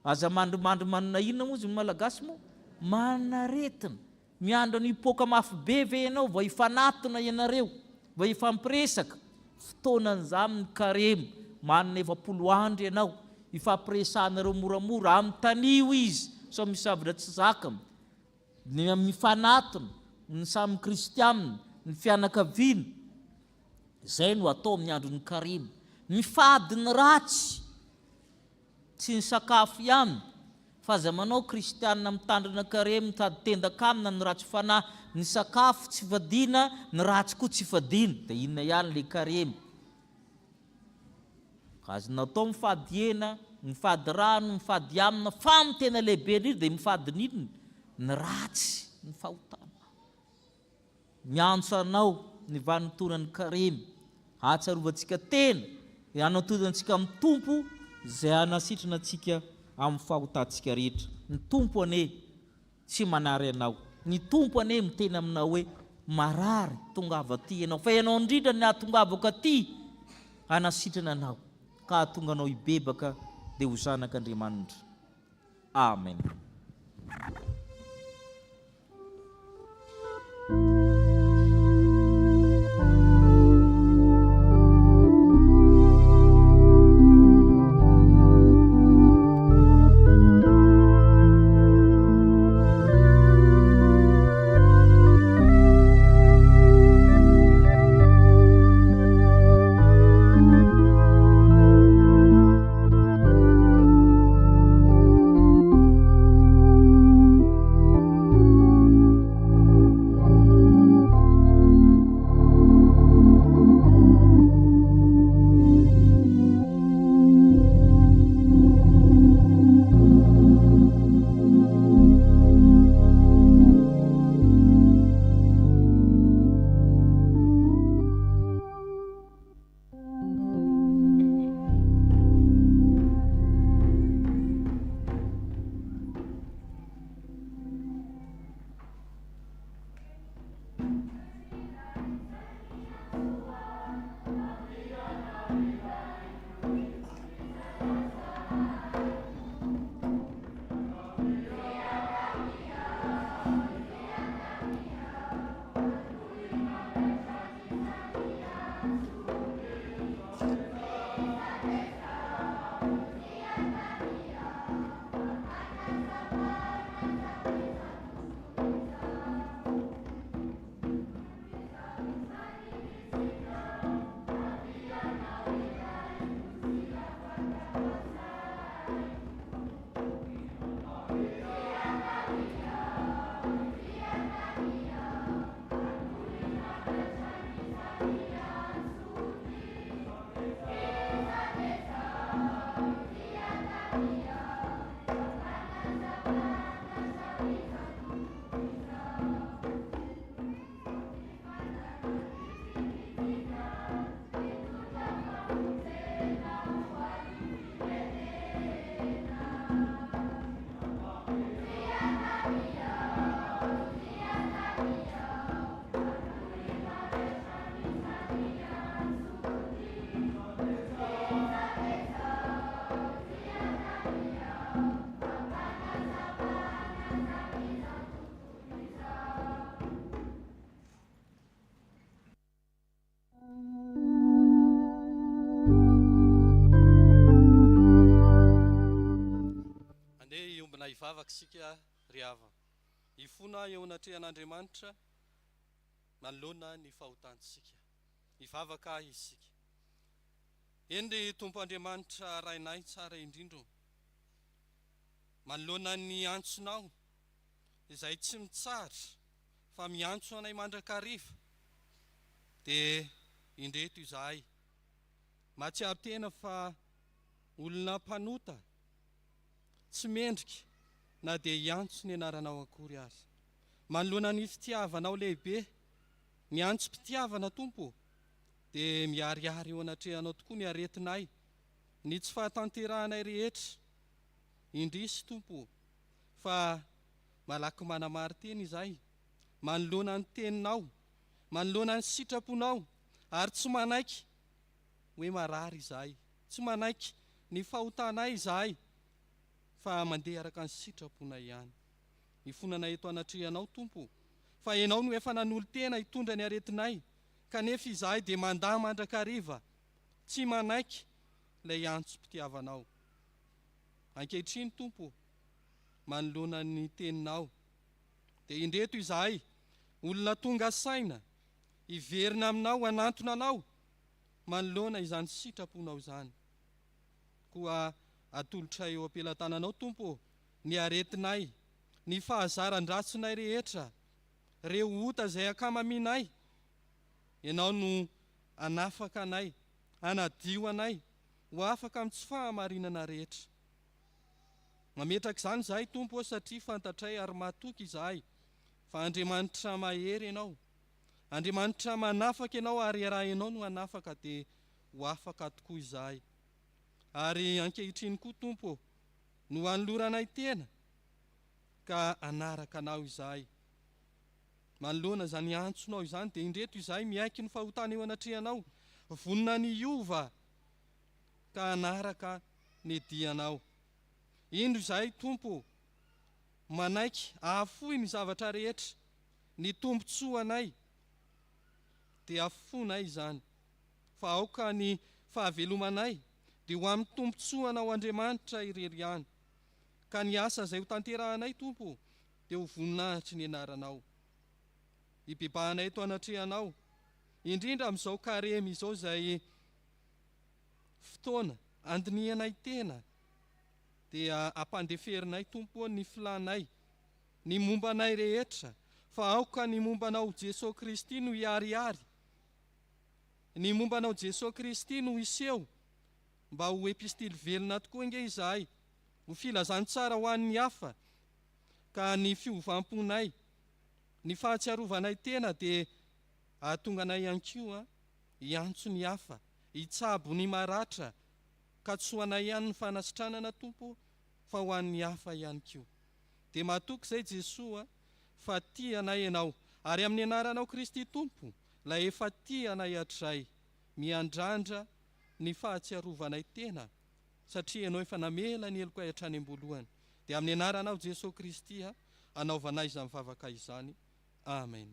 Aza mandrimandry manana inona moa izy ny malagasy moa? Manana aretina. Miandro ny hipoaka mafy be ve ianao, vao hifanatona ianareo, vao hifampiresaka. Fotoanan'izany ny karemy, manana 20 andro ianao, hifampiresahanareo moramora, amin'ny tanio izy, so misy zavatra tsy zakany. Ny mifanatona, ny samy kristianina, ny fianakaviana. Zay no atao amin'ny andron'ny karemy. Mifady ny ratsy, tsy ny sakafo ihany, fa aza manao kristianina mitandrina karemy, mitady tendan-kamina ny ratsy fanahy, ny sakafo tsy fadiana, ny ratsy koa tsy fadiana, dia inona ihany le karemy. Azo natao mifady hena, mifady rano, mifady amina, fa amin'ny tena lehibe indrindra dia mifady n'inona? Ny ratsy, ny fahotana. Miantso anao ny vanim-potoanan'ny karemy, hatsiarovantsika tena, hanatotantsika amin'ny tompo zay hanasitrana antsika amin'ny fahotantsika rehetra. Ny tompo ane tsy manary anao, ny tompo ane miteny aminao hoe marary tongava aty ianao, fa ianao indrindra ny ahatongavako aty hanasitrana anao, ka hahatonga anao hibebaka dia ho zanak'Andriamanitra. Amen. miavaka sika riava ifona eo anatrehan'Andriamanitra manoloana ny fahotantsika ivavaka isika ende Tompo Andriamanitra rainay tsara indrindro manoloana ny antsonao izay tsy mitsara fa miantso anay mandrakariva dia indreto izahay mahatsiaro tena fa olona mpanota tsy mendrika na dia iantso ny anaranao akory azy manoloana ny fitiavanao lehibe ny antso-pitiavana Tompo dia miariary eo anatrehanao tokoa ny aretinay ny tsy fahatanterahanay rehetra indrisy Tompo fa malaky manamary teny izay manoloana ny teninao manoloana ny sitraponao ary tsy manaiky hoe marary izahay tsy manaiky ny fahotanay izahay fa mandeha araka ny sitraponay ihany ifonanay eto anatrehanao Tompo fa ianao no efa nanolo tena hitondra ny aretinay kanefa izahay dia mandahy mandrakariva tsy manaiky ilay antso-pitiavanao ankehitriny Tompo manoloana ny teninao dia indreto izahay olona tonga saina iverina aminao anantona anao manoloana izany sitraponao izany koa atolotra eo ampelantananao Tompo ny aretinay ny fahazaran-dratsinay rehetra reo ota izay akamaminay ianao no anafaka anay anadio anay ho afaka amin'ny tsy fahamarinana rehetra mametraka izany izahay Tompo satria fantatray ary mahatoky izahay fa Andriamanitra mahery ianao Andriamanitra manafaka ianao ary raha ianao no anafaka dia ho afaka tokoa izahay ary ankehitriny koa Tompo no anoloranay tena ka anaraka anao izahay manoloana izany antsonao izany dia indreto izahay miaiky ny fahotana eo anatrehanao vonona ny iova ka anaraka ny dianao indro izahay Tompo manaiky ahafoy ny zavatra rehetra ny tombontsoanay dia afonay izany fa aoka ny fahavelomanay dia ho amin'ny tombontsoanao Andriamanitra irery ihany ka ny asa izay ho tanterahanay Tompo dia ho voninahitry ny anaranao ibebahanay eto anatrehanao indrindra amin'izao karemy izao izay fotoana andinianay tena dia ampandeferinay Tompo ny filanay ny mombanay rehetra fa aoka ny mombanao Jesosy Kristy no hiariary ny mombanao Jesosy Kristy no iseho mba ho epistily velona tokoa inge izahay ho filazany tsara ho an'ny hafa ka ny fiovamponay ny fahatsiarovanay tena dia ahatonganay ihany koa hiantso ny hafa hitsabo ny maratra ka tsy ho anay ihany ny fanasitranana Tompo fa ho an'ny hafa ihany koa dia mahatoky izay Jesosy fa tia anay ianao ary amin'ny anaranao Kristy Tompo la efa tia anay hatray miandrandra ny fahatsiarovanay tena satria ianao efa namela ny eloko hatrany am-boalohany dia amin'ny anaranao Jesosy Kristy anaovanay izany vavaka izany amen.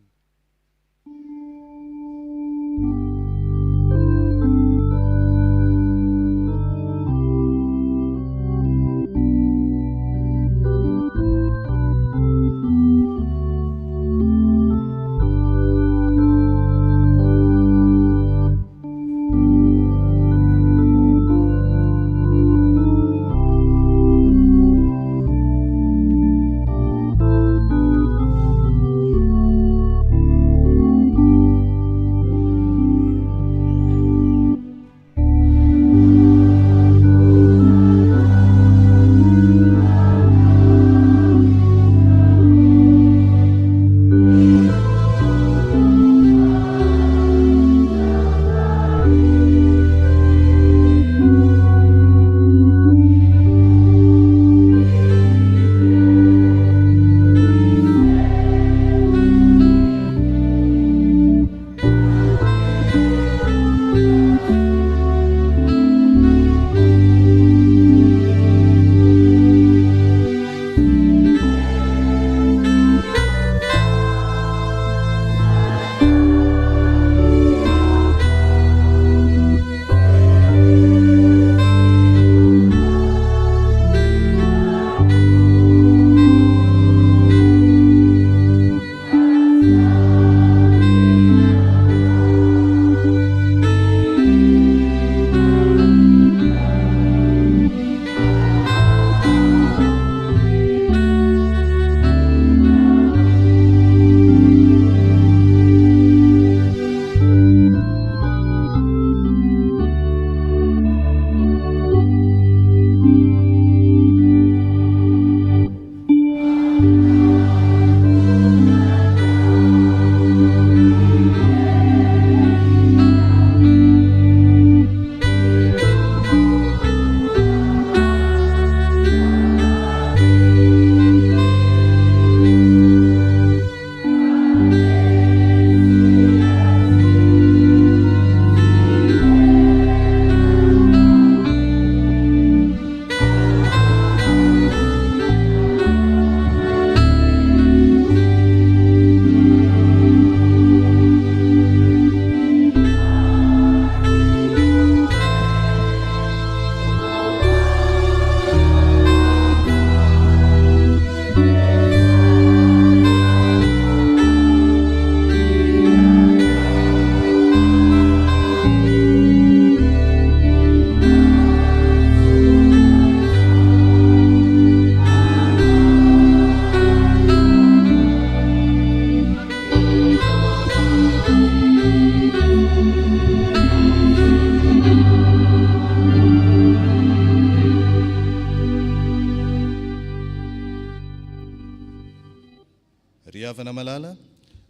firavana malala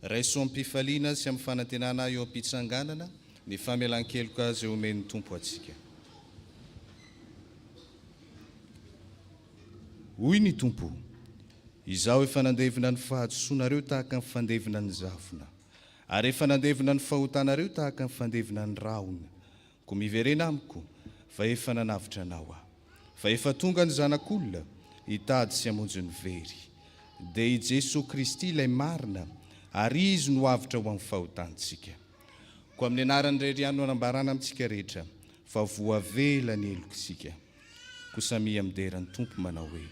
raiso ampifaliana sy amin'ny fanantenana eo ampitsanganana ny famelan-keloka zay omen'ny tompo atsika. Hoy ny tompo, izaho efa nandevina ny fahadosoanareo tahaka ny fandevina ny zavona, ary efa nandevina ny fahotanareo tahaka ny fandevina ny raona. Ko miverena amiko fa efa nanavitra anao aho, fa efa tonga ny zanak'olona hitady sy hamonjy ny very. Dia i Jesosy Kristy ilay marina, ary izy no avitra ho amin'ny fahotantsika. Ko amin'ny anaran'irery ihany no anambarana amintsika rehetra fa voavela ny elokitsika. Ko samia mideran'ny tompo manao hoe,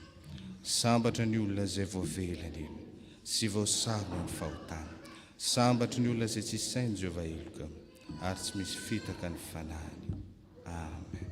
sambatra ny olona izay voavelany eo, sy voasarona ny fahotana. Sambatra ny olona izay tsy sainy Jehovah eloka, ary tsy misy fitaka ny fanahiny. Amen.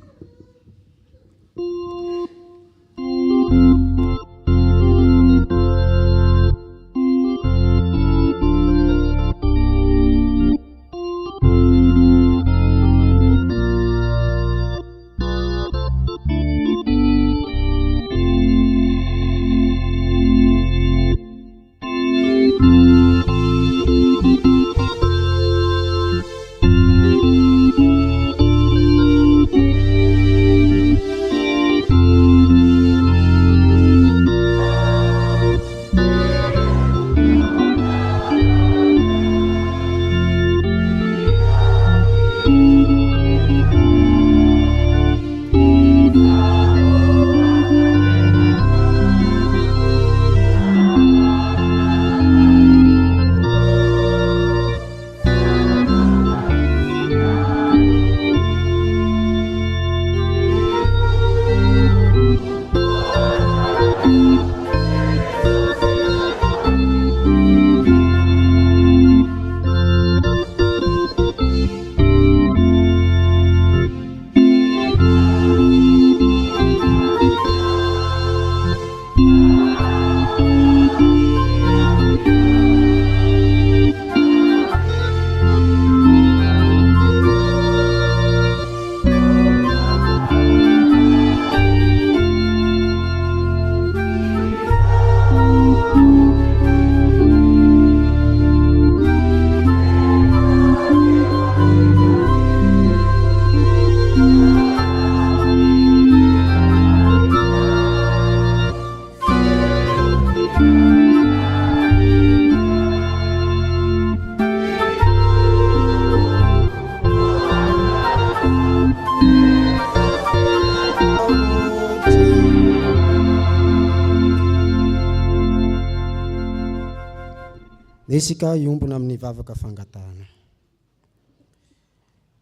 Isika iombona amin'ny vavaka fangatahana.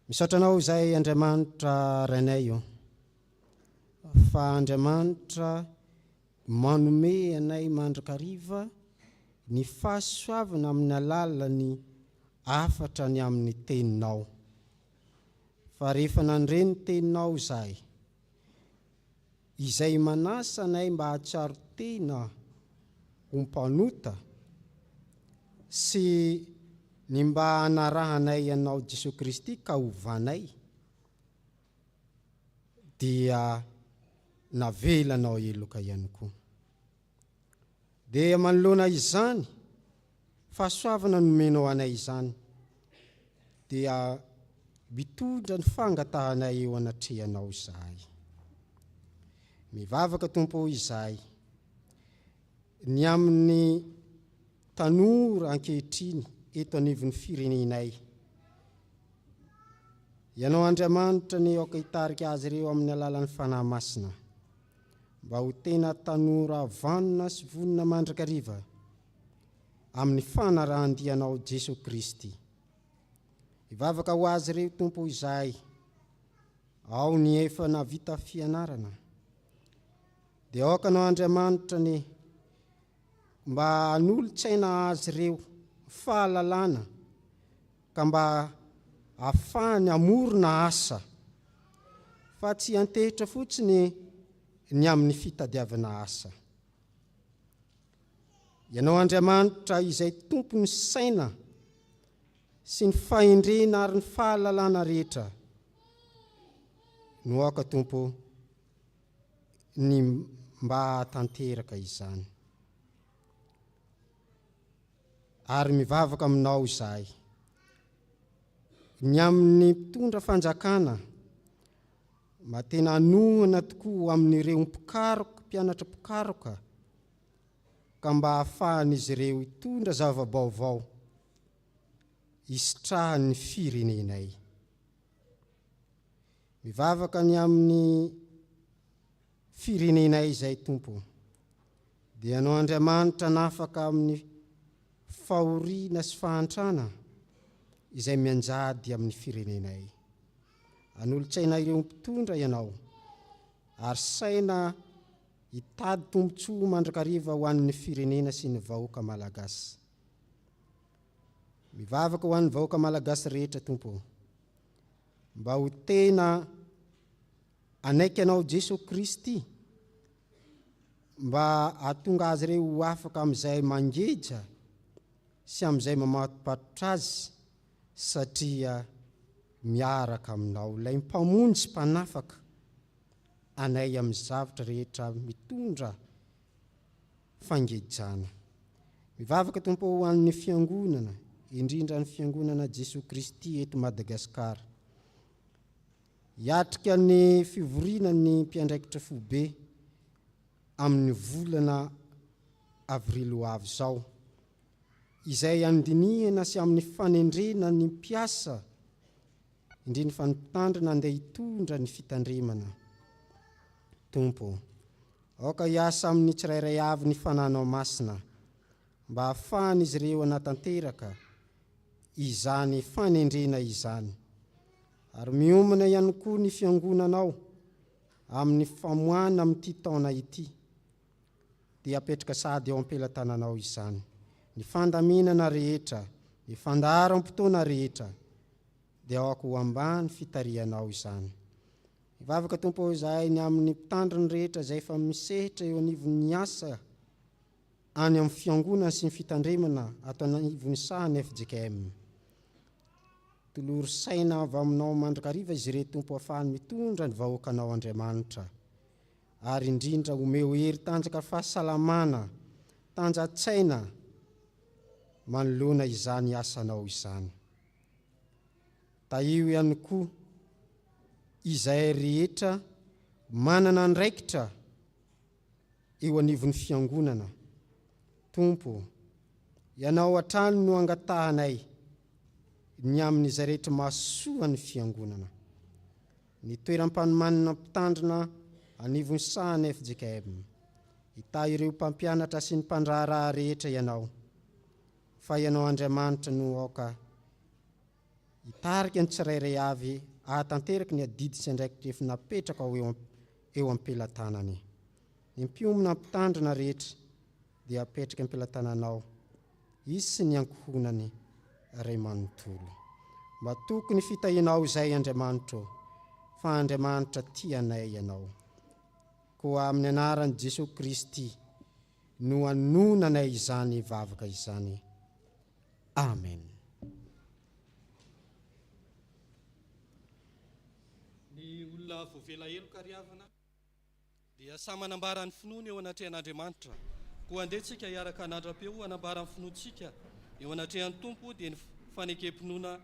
Misaotra anao izay Andriamanitra rainay io, fa Andriamanitra manome anay mandrakariva ny fahasoavana amin'ny alalany afatra ny amin'ny teninao. Fa rehefa nandreny teninao izay manasa anay mba hatsiaro tena ho mpanota sy ny mba hanarahanay ianao Jesosy Kristy ka hovanay, dia navelanao eloka ihany koa. Dia manoloana izany fahasoavana nomenao anay izany, dia mitondra ny fangatahanay eo anatrehanao izahay. Mivavaka Tompo izahay ny amin'ny tanora ankehitriny eto anivon'ny firenenay. Ianao Andriamanitra ny aoka hitarika azy ireo amin'ny alalan'ny fanahy masina, mba ho tena tanora vanona sy vonona mandrakariva amin'ny fanarahandianao Jesosy Kristy. Ivavaka ho azy ireo Tompo izahay, ao ny efa navita fianarana, dia aoka anao Andriamanitra ny mba hanolotsaina azy ireo fahalalana ka mba ahafahany amorona asa, fa tsy antehitra fotsiny ny amin'ny fitadiavana asa. Ianao Andriamanitra izay tompony saina sy ny fahendrena ary ny fahalalana rehetra, no aoka Tompo ny mba tanteraka izany. ary mivavaka aminao izahay. Ny amin'ny mpitondra fanjakana mba tena anohana tokoa amin'ireo mpianatra mpikaroka ka mba hahafahan'izy ireo hitondra zavabaovao hisitrahan'ny firenenay. Mivavaka ny amin'ny firenenay izay Tompo, dia anao Andriamanitra nafaka amin'ny fahoriana sy fahantrana izay mianjady amin'ny firenenay. Anolo-tsaina ireo mpitondra ianao, ary saina hitady tombotsoa mandrakariva ho an'ny firenena sy ny vahoaka malagasy. Mivavaka ho an'ny vahoaka malagasy rehetra Tompo, mba ho tena anaiky anao Jesosy Kristy, mba hahatonga azy ireo ho afaka amin'izay mangeja sy amin'izay mamatoparitra azy, satria miaraka aminao ilay mpamonjy sy mpanafaka anay amin'ny zavatra rehetra mitondra fangejana. Mivavaka Tompo ho an'ny fiangonana, indrindra ny fiangonana Jesosy Kristy eto Madagasikara. Hiatrika ny fivoriana ny mpiandraikitra fobe amin'ny volana avrily ho avy izao, izay andinihana sy amin'ny fanendrena ny mpiasa indrindra fa ny mpitandrina andeha hitondra ny fitandremana. Tompo, aoka hiasa amin'ny tsirairay avy ny fananao masina, mba hahafahan'izy ireo hanatanteraka izany fanendrena izany, ary miomana ihany koa ny fiangonanao amin'ny famoahana amin'ity taona ity, dia apetraka sady eo am-pelatananao izany. Ny fandaminana rehetra, ny fandaharam-potoana rehetra, dia aoka ho ambany fitarianao izany. Mivavaka Tompo izahay ny amin'ny mpitandriny rehetra izay efa misehitra eo anivon'ny asa any amin'ny fiangonana sy ny fitandremana ato anivon'ny sahany FJKM. Toloro saina avy aminao mandrakariva izy ireo Tompo, ahafahany mitondra ny vahoakanao Andriamanitra, ary indrindra omeo hery tanjaka fahasalamana, tanjatsaina manoloana izany asanao izany. Taio ihany koa izay rehetra manana andraikitra eo anivon'ny fiangonana. Tompo, ianao hatrany no angatahanay ny amin'izay rehetra mahasoa ny fiangonana. Ny toeram-panomanana mpitandrina anivon'ny sahany FJKM, hita ireo mpampianatra sy ny mpandraharaha rehetra ianao, fa ianao Andriamanitra no aoka hitarika ny tsirairay avy ahatanteraka ny adidy sy andraikitra efa napetraka eo am-pelatanany. Ny mpiomana mpitandrina rehetra dia apetraka am-pelatananao, izy sy ny ankohonany ray manontolo. Mba tokony fitahinao izay Andriamanitra, fa Andriamanitra tianay ianao. Koa amin'ny anaran'i Jesosy Kristy no anonanay izany vavaka izany. Amen. Ny olona voavela heloka riavana dia samy manambara ny finoana eo anatrehan'Andriamanitra. Koa andehantsika hiaraka anandram-peo hanambara ny finoantsika eo anatrehan'ny Tompo, dia ny fanekem-pinoana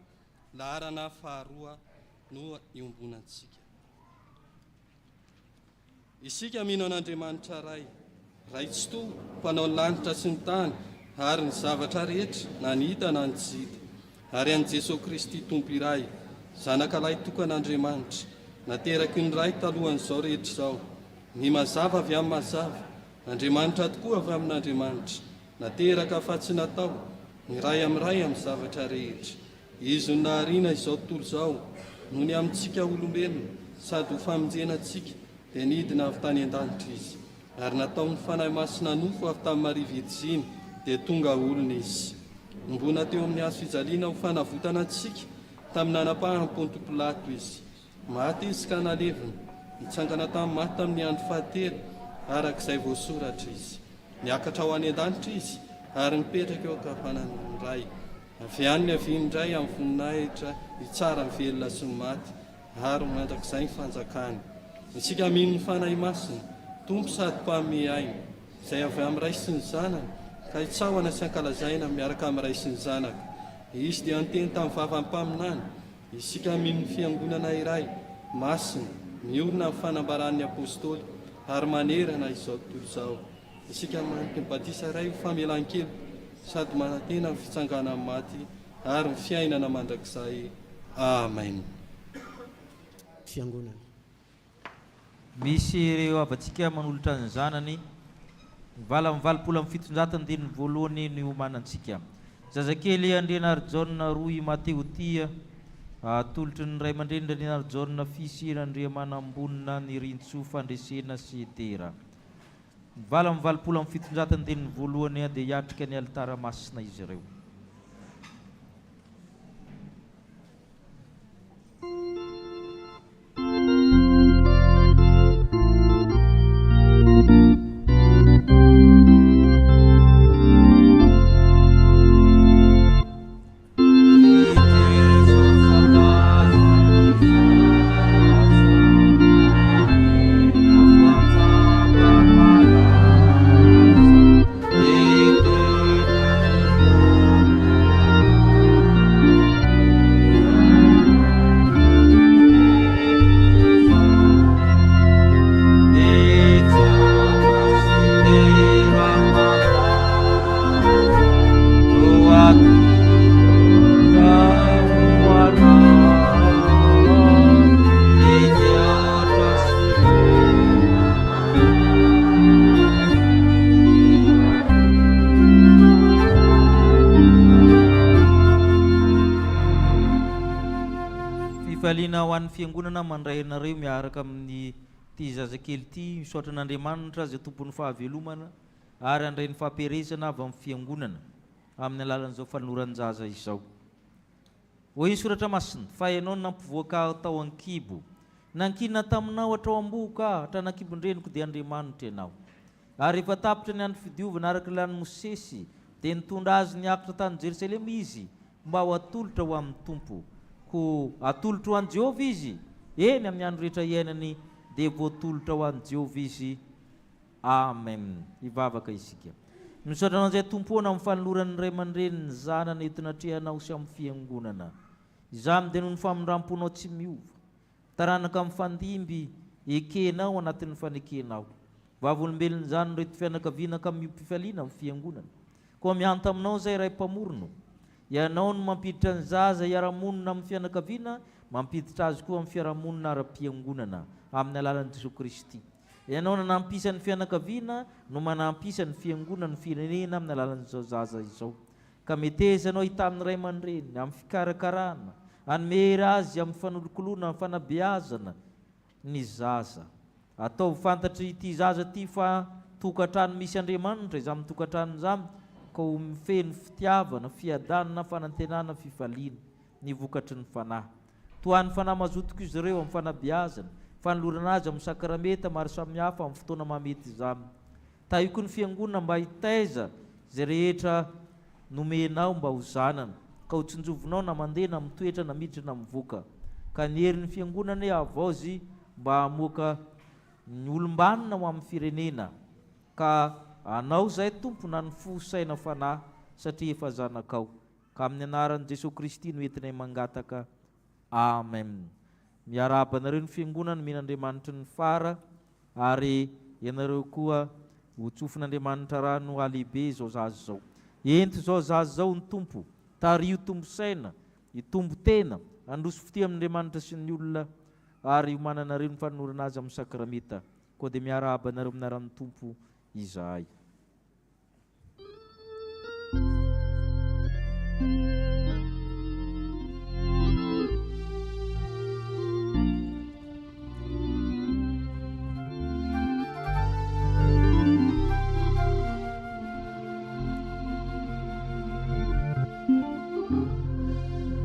laharana faharoa no iombonantsika. Isika mino an'Andriamanitra ray tsy toa, mpanao ny lanitra sy ny tany ary ny zavatra rehetra na ny hita na ny tsy hita, ary an'i Jesosy Kristy Tompo iray, zanakalahy tokan'Andriamanitra, nateraky ny ray talohan'izao rehetra izao, ny mazava avy amin'ny mazava, Andriamanitra tokoa avy amin'Andriamanitra, nateraka fa tsy natao, ny ray amin'ny zavatra rehetra. Izy no nahariana izao tontolo izao, noho ny amintsika olombelona, sady ho famonjenantsika, dia nidina avy tany an-danitra izy, ary nataony fanahy masina nofo avy tamin'ny marivo etsiny, dia tonga olona izy. Mbona teo amin'ny hazo fijaliana ho fanavotana antsika, tamin'ny nanapahany Ponto Pilato izy. Maty izy ka nalevina, nitsangana tamin'ny maty tamin'ny andro fahatelo, arak'izay voasoratra izy. Niakatra ho any an-danitra izy, ary nipetraka eo ankavanan'ny ray. Avy any ny aviany indray amin'ny voninahitra hitsara ny velona sy ny maty, ary mandrak'izay ny fanjakany. Isika mino ny fanahy masina, Tompo sady mpame aina, izay avy amin'ny ray sy ny zanany, ka hitsahoana sy ankalazaina miaraka amin'ny ray sy ny zanaka. Izy dia anteny tamin'ny vavampaminany isika amin'ny fiangonana iray masina miorina amin'ny fanambaran'ny apôstôly ary manerana izao tontolo izao. Isika maniky ny batisa iray ho famelan-kely sady manantena ny fitsangana amin'ny maty ary ny fiainana mandrakizay. Amen. Fiangonana. Misy ireo avantsika manolotra ny zanany vala amin'ny valopolo amin'ny fitonjato-andininy voalohany ny homanantsika. Zazakely Andriana Jaona Roy Mateo Tia atolotry ny ray aman-dreny Andriana Jaona Fisy Andriamanambonina ny Rintso Fandresena sy Tera. Vala amin'ny valopolo amin'ny fitonjato-andininy voalohany dia hiatrika ny alitara masina izy ireo. Fifaliana ho an'ny fiangonana mandray anareo miaraka amin'ny ty zazakely ty misaotra an'Andriamanitra zay tompon'ny fahavelomana ary andray ny fampiresana avy amin'ny fiangonana amin'ny alalan'izao fanoran-jaza izao. Hoy soratra masina, fa ianao nampivoaka tao an-kibo, nankinina taminao hatrao am-boka, hatranankibon-dreniko dia Andriamanitra ianao. Ary efa tapitra ny andro fidiovana araka ilany Mosesy, dia nitondra azy niakatra tany Jerusalema izy mba ho atolotra ho amin'ny Tompo. Ko atolotra ho an'i Jehovah izy, eny amin'ny andro rehetra iainany dia voatolotra ho an'i Jehovah izy. Amen. Ivavaka isika. Misaotra anao izay tompoana amin'ny fanoloran'ny ray aman-dreny ny zanany entinatrehanao sy amin'ny fiangonana. Izany dia noho ny famindramponao tsy miova, taranaka amin'ny fandimby ekenao anatin'ny fanekenao. Vavolombelon'ny zany reto fianakaviana ka miopifaliana amin'ny fiangonana. Koa mianto aminao izay ray mpamorona, ianao no mampiditra ny zaza hiara-monina amin'ny fianakaviana, mampiditra azy koa amin'ny fiara-monina ara-piangonana amin'ny alalan'i Jesoa Kristy. Ianao no nampisan'ny fianakaviana no manampisa ny fiangonana ny firenena amin'ny alalan'izao zaza izao. Ka metezanao hitamin'ny ray aman-dreny amin'ny fikarakarana, hanome azy amin'ny fanolokoloana, amin'ny fanabeazana ny zaza. Atao fantatry ity zaza ty fa tokantrano misy Andriamanitra izany tokantrano izany, ka ho mifeny fitiavana, fiadanana, fanantenana, fifaliana ny vokatry ny fanahy. Toan'ny fanahy mazotoko izy ireo amin'ny fanabeazana, fanolorana azy amin'ny sakrameta maro samihafa amin'ny fotoana mamety izany. Tahiko ny fiangonana mba hitaiza zay rehetra nomenao mba ho zanana, ka ho tsinjovinao na mandeha na mitoetra na miditra na mivoaka. Ka ny herin'ny fiangonana avaozy mba hamoaka ny olombanina ho amin'ny firenena. Ka anao zay tompo na ny fosaina fanahy satria efa zanakao. Ka amin'ny anaran'i Jesoa Kristy no entinay mangataka. Amen. Miaraba anareo ny fiangonana men'Andriamanitra ny fara, ary ianareo koa ho tsofin'Andriamanitra rano alehibe zao zaza zao. Ento zao zaza zao ny tompo, tario tombo saina, itombo tena, androso fity amin'Andriamanitra sy ny olona, ary mananareo ny fanorana azy amin'ny sakrameta. Koa dia miaraba anareo aminaran'ny tompo izahay.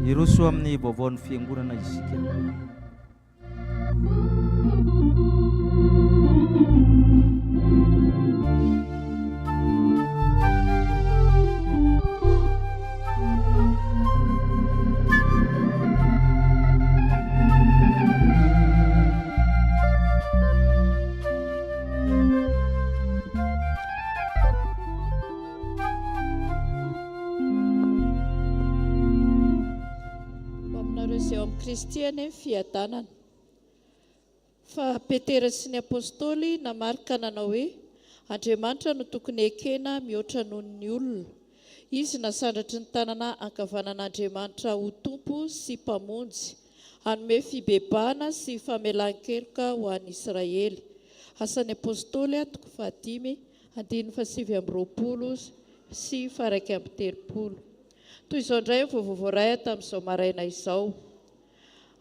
Iroso amin'ny vaovaon'ny fiangonana isika. Kristy any amin'ny fiadanana. Fa Petera sy ny apôstôly namarika nanao hoe Andriamanitra no tokony ekena mihoatra noho ny olona. Izy nasandratra ny tanana ankavanan'Andriamanitra ho tompo sy mpamonjy, hanome fibebahana sy famelan-keloka ho an'ny Israely. Asan'ny apôstôly 5:7-20 sy 1:30. Toy izao indray vovovoray tamin'izao maraina izao.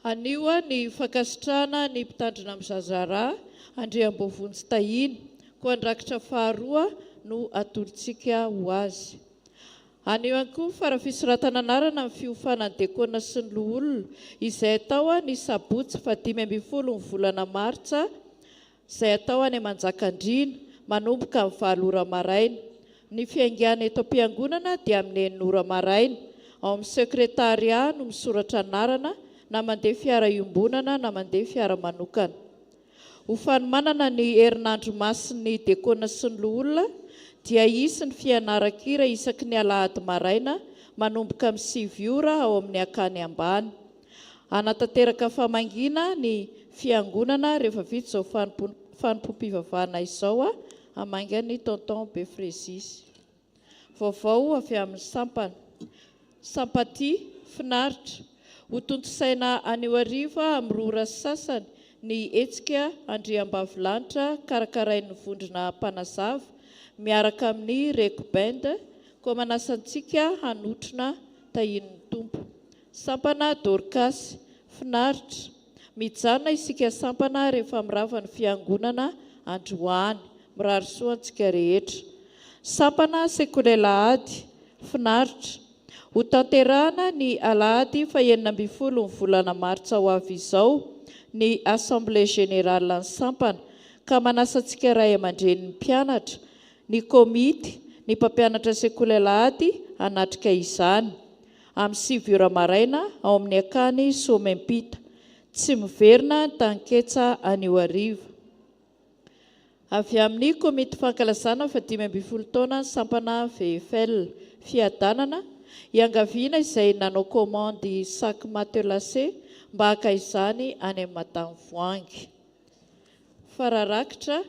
Anio ny fankasitrahana ny mpitandrina amin'ny zazara Andriambovonjy tahiny, koa andrakitra faharoa no atolontsika ho azy. Anio ihany koa farafisoratana anarana amin'ny fiofanany dekona sy ny loholona izay atao ny sabotsy 15 ny volana Martsa, izay atao any Manjakandriana manomboka amin'ny 9 ora maraina. Ny fiaingana eto am-piangonana dia amin'ny 9 ora maraina. Ao amin'ny sekretariat no misoratra anarana na mandeha fiara iombonana na mandeha fiara manokana. Ho fanomanana ny herinandro masin'ny dekona sy ny loholona dia isy ny fianaran-kira isaky ny alahady maraina manomboka amin'ny 7 ora ao amin'ny akany ambany. Anatanteraka famangina ny fiangonana rehefa vita izao fanompo-pivavahana izao amangany tonton Befrezis. Vaovao avy amin'ny sampana. Sampaty finaritra. Ho tontosaina anio hariva amin'ny rora sasany ny hetsika andriambavilanitra karakarain'ny vondrona mpanazava miaraka amin'ny rekobend, koa manasantsika hanotrona tahin'ny tompo. Sampana Dorcas finaritra. Mijanona isika sampana rehefa mirava ny fiangonana androany, mirary soa antsika rehetra. Sampana Sekolela-ady finaritra. Ho tanterahana ny alahady 19 ny volana Martsa ho avy izao ny Assemblée Générale ny sampana, ka manasantsika ray aman-dren'ny mpianatra, ny komity, ny mpampianatra Sekolela-ady hanatrika izany amin'ny 7 ora maraina ao amin'ny akany Somempita. Tsy miverina tanketsa anio hariva. Avy amin'ny komity fankalazana 15 taona sampana VFL fiadanana, iangaviana izay nanao komandy sac matelassé mba haka izany any amin'ny Madame Voangy. Fararakitra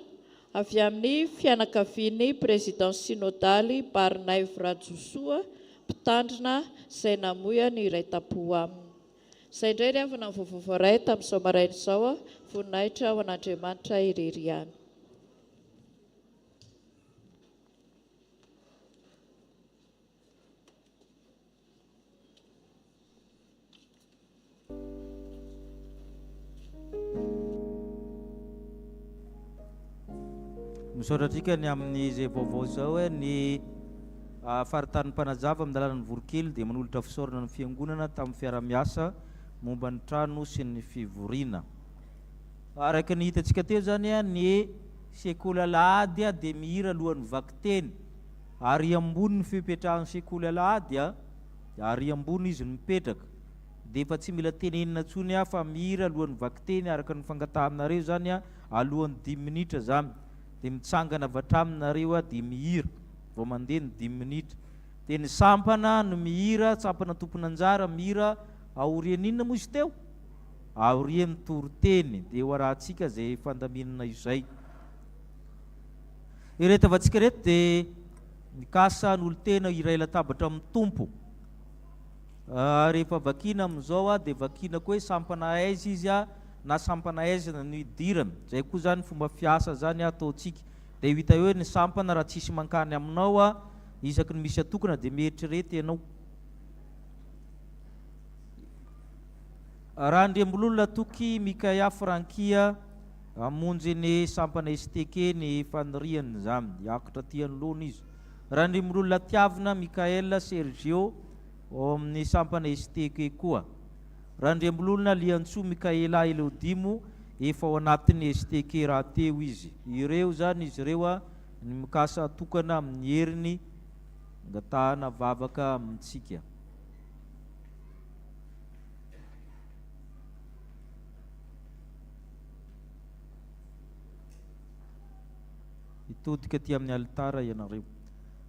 avy amin'ny fianakavian'ny président synodaly Barnaiv Rajosoa, mpitandrina izay namoya ny iray tapo aminy. Izay indray ry avana vovovoray tamin'izao maraina izao, voninahitra ho an'Andriamanitra irery ihany. Misaotratsika ny amin'ny izay vaovao izao hoe ny faritany mpanazava amin'ny dalan'ny Vorokely dia manolotra fisaorana ny fiangonana tamin'ny fiara-miasa momba ny trano sy ny fivoriana. Araka ny hitantsika teo zany ny Sekolela-ady dia mihira alohan'ny vakiteny, ary ambony ny fipetrahan'ny Sekolela-ady ary ambony izy mipetraka, dia efa tsy mila tenenina tsony fa mihira alohan'ny vakiteny araka ny fangatahanareo zany alohan'ny 10 minitra zany. Dia mitsangana avy hatraminareo dia mihira vao mandeha ny 10 minitra. Dia ny sampana no mihira, sampana tompon'anjara mihira aorian'inona moa izy teo? Aorian'ny toroteny. Dia ho arahantsika izay fandaminana izay. Ireto avantsika reto dia mikasa n'olo-tena iray latabatra amin'ny tompo. Rehefa vakina amin'izao dia vakina koa hoe sampana aiza izy na sampana aiza no idirana. Zay koa zany fomba fiasa zany ataontsika. Dia hita hoe ny sampana raha tsisy mankany aminao isaky ny misy atokana dia mieritrerety ianao. Raha Andriambololona toky Mikaya Frankia amonjy ny sampana STK ny faniriany zany, hiakotra tiany lona izy. Raha Andriambololona tiavina Mikaela Sergio ao amin'ny sampana STK koa. Raha Andriambololona Liantsoa Mikaela Elodimo efa ao anatin'ny STK raha teo izy. Ireo zany izy ireo ny mikasa tokana amin'ny heriny ngatahana vavaka amintsika. Itodika ty amin'ny alitara ianareo.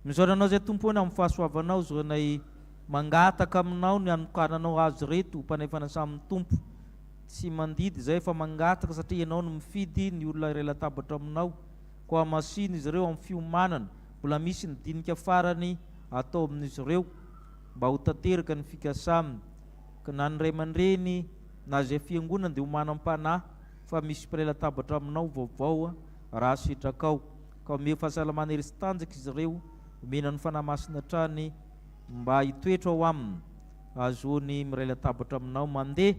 Misaoranao zay tompony amin'ny fahasoavanao zonay mangataka aminao ny anokananao azy reto mpanefana samin'ny tompo tsy mandidy zay fa mangataka satria ianao no mifidy ny olona iray latabatra aminao koa masiny izy ireo amin'ny fiomanana mbola misy ny dinika farany atao amin'izy ireo mba ho tanteraka ny fikasaminy ka na ny ray aman-dreny na zay fiangonana dia ho manam-panahy fa misy mpiray latabatra aminao vaovao raha sitrakao ka omeo fahasalamana ery sy tanjaka izy ireo omena ny fanahy masina trany mba hitoetra ao aminy azony miray latabatra aminao mandeha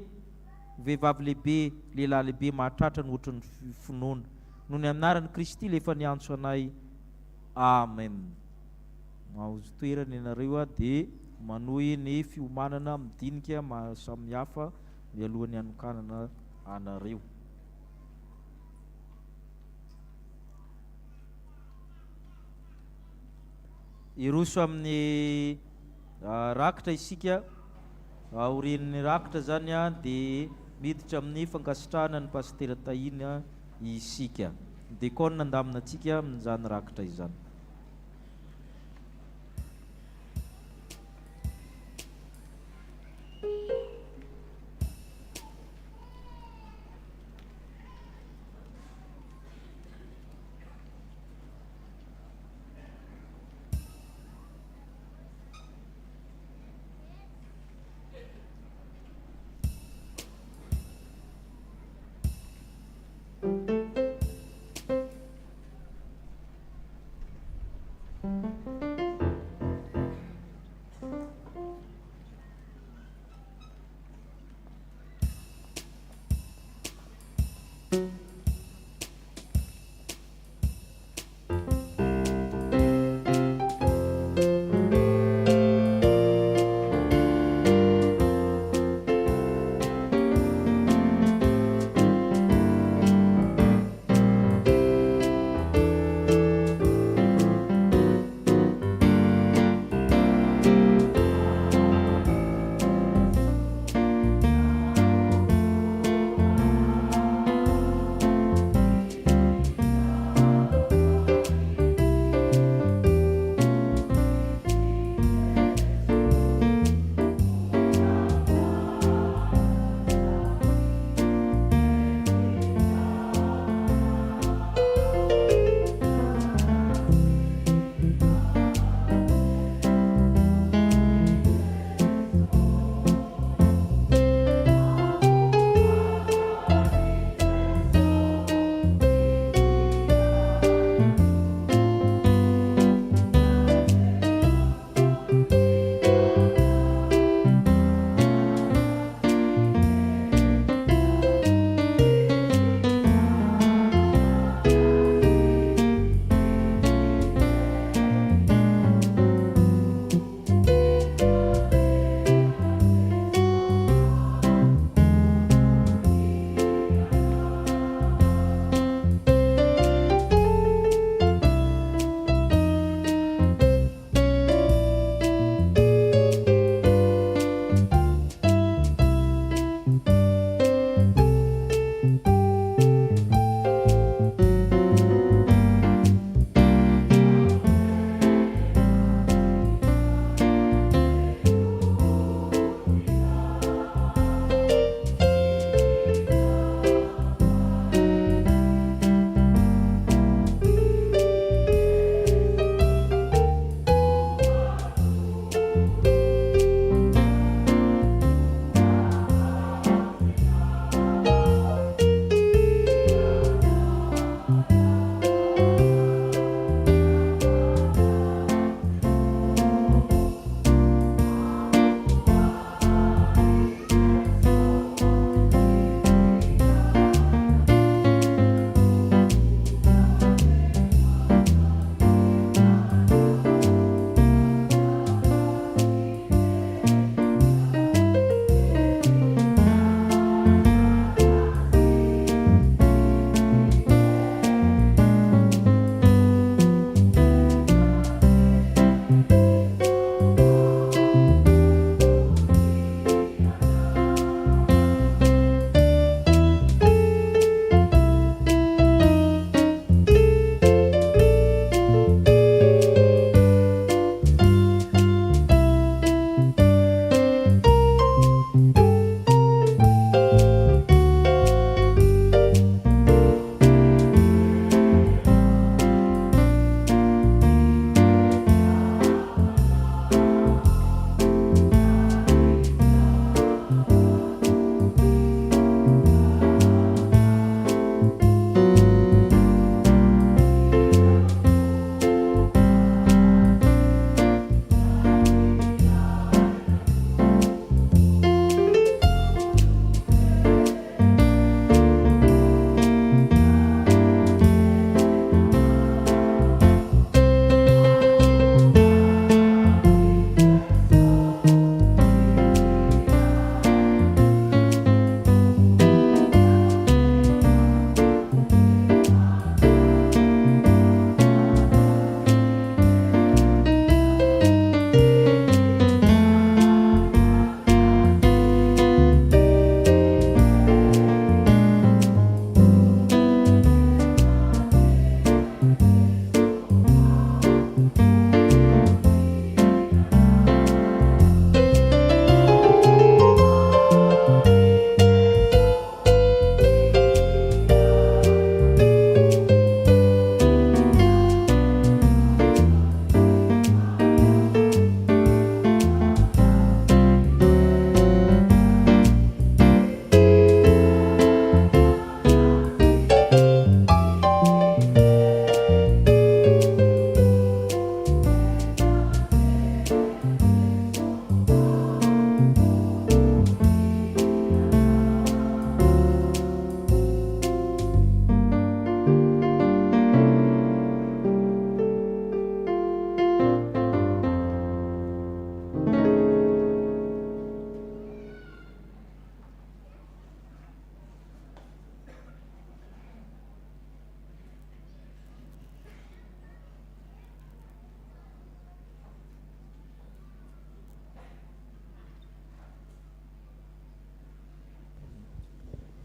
vehivavy lehibe lehilahy lehibe mahatratra ny ohatran'ny finoana noho ny anaran'i Kristy le efa niantso anay amen. Maozy toerana ianareo dia manohy ny fiomanana midinika samihafa mialohan'ny anokanana anareo. Iroso amin'ny rakitra isika aorian'ny rakitra zany dia miditra amin'ny fankasitrahana ny pastera tahina isika dia kona andamina antsika amin'izany rakitra izany.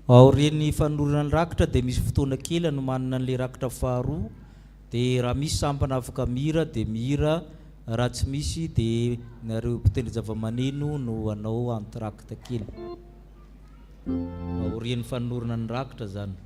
aorian'ny fanorona ny rakitra dia misy fotoana kely anomanina an'ilay rakitra faharoa, dia raha misy sampana afaka mihira dia mihira, raha tsy misy dia nareo mpitendry zava-maneno no anao antirakitra kely. Aorian'ny fanorona ny rakitra zany.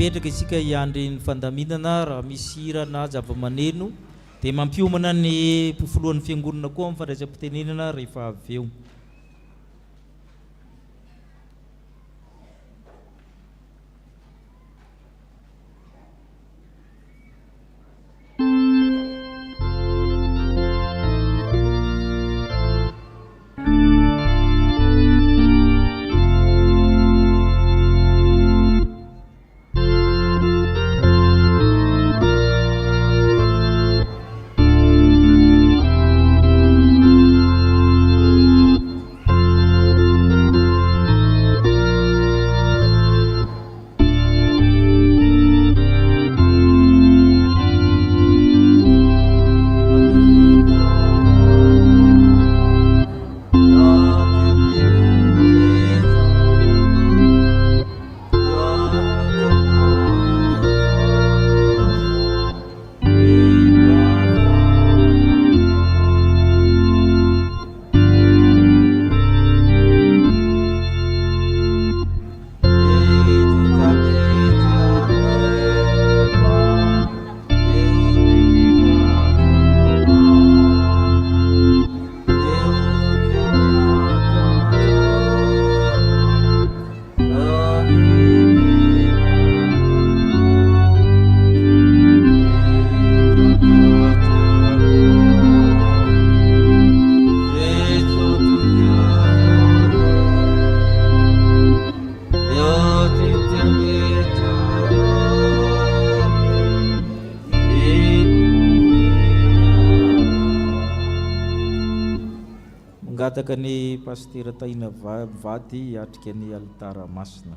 Petraka isika hiandry ny fandaminana raha misy hira na zava-maneno dia mampiomana ny mpifoloan'ny fiangonana koa amin'ny fandraisam-pitenenana rehefa avy eo. Mangataka ny pastera Taina Vady hiatrika ny alitara masina.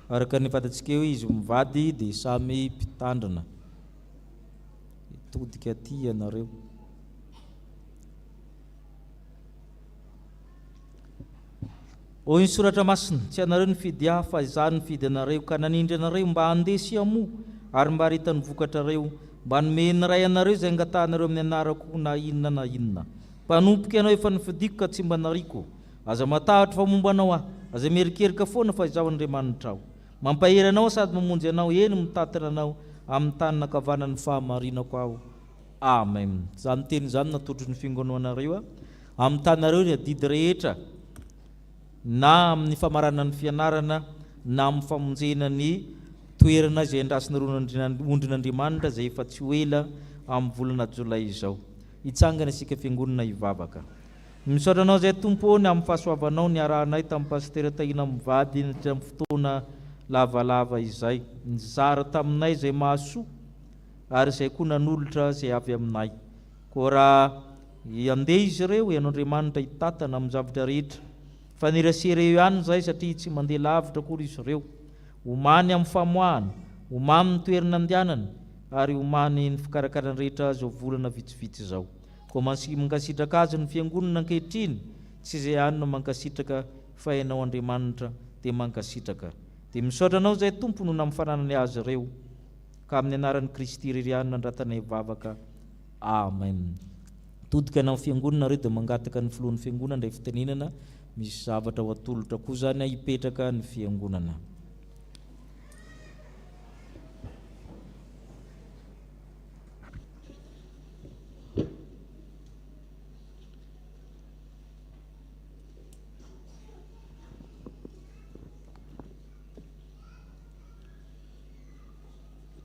Araka ny fantatsika eo izy mivady dia samy mpitandrina. Todika aty ianareo. Hoy ny soratra masina, tsy anareo nifidy ahy fa izaho nifidy anareo ka nanindry anareo mba handesy amo ary mba haritany vokatrareo mba nomeny ray anareo izay angatanareo amin'ny anarako na inona. Mpanompoka ianao efa nifidiko ka tsy mba nariko. Aza matahotra fa momba anao aho, aza merikerika foana fa izaho Andriamanitra aho. Mampahery anao sady mamonjy anao, eny mitatitra anao amin'ny tany nakavanan'ny fahamarinako aho. Amen. Zany teny zany natotry ny fiangonanareo amin'ny tanareo ny adidy rehetra, na amin'ny famaranana ny fianarana na amin'ny famonjena ny toerana izay andrasina ondrin'Andriamanitra izay efa tsy ho ela amin'ny volana Jolay izao. hitsangana isika fiangonana ivavaka. Misaotra anao zay tompo ny amin'ny fahasoavanao ny arahanay tamin'ny pastera tahina mivady amin'ny fotoana lavalava izay, nizara taminay zay mahasoa ary zay koa nanolotra zay avy aminay. Koa raha andeha izy ireo ianao Andriamanitra hitatana amin'ny zavatra rehetra, fa nirasera eo ihany zay satria tsy mandeha lavitra kory izy ireo. Omany amin'ny famoahana, omamy ny toerana andehanana ary omany ny fikarakarana rehetra zao volana vitsivitsy zao. Koa mankasitraka azy ny fiangonana ankehitriny, tsy izay ihany no mankasitraka fa ianao Andriamanitra dia mankasitraka. Dia misaotra anao zay tompo noho amin'ny fananany azy ireo, ka amin'ny anaran'i Kristy irery ihany nandratanay vavaka. Amen. Todika anao fiangonana ireo dia mangataka ny filohan'ny fiangonana indray fitenenana, misy zavatra ho atolotra koa zany hipetraka ny fiangonana.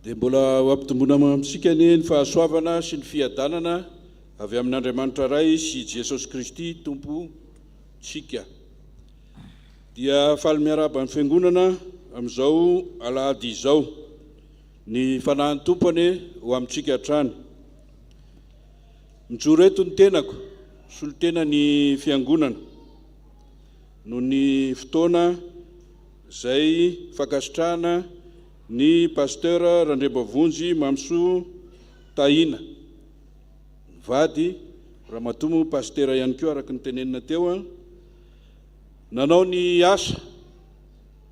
Dia mbola ho ampitombona amintsika ny fahasoavana sy ny fiadanana avy amin'Andriamanitra ray sy Jesosy Kristy tompo tsika. Dia faly miaraba ny fiangonana amin'izao alahady izao, ny fanahin'ny tompony ho amintsika hatrany. Mijoro eto ny tenako, solotena ny fiangonana noho ny fotoana zay fakasitrahana ny pasteur Randrebavonjy Mamso Tahina, vady ramatomo pasteur ihany koa araka ny tenenina teo. Nanao ny asa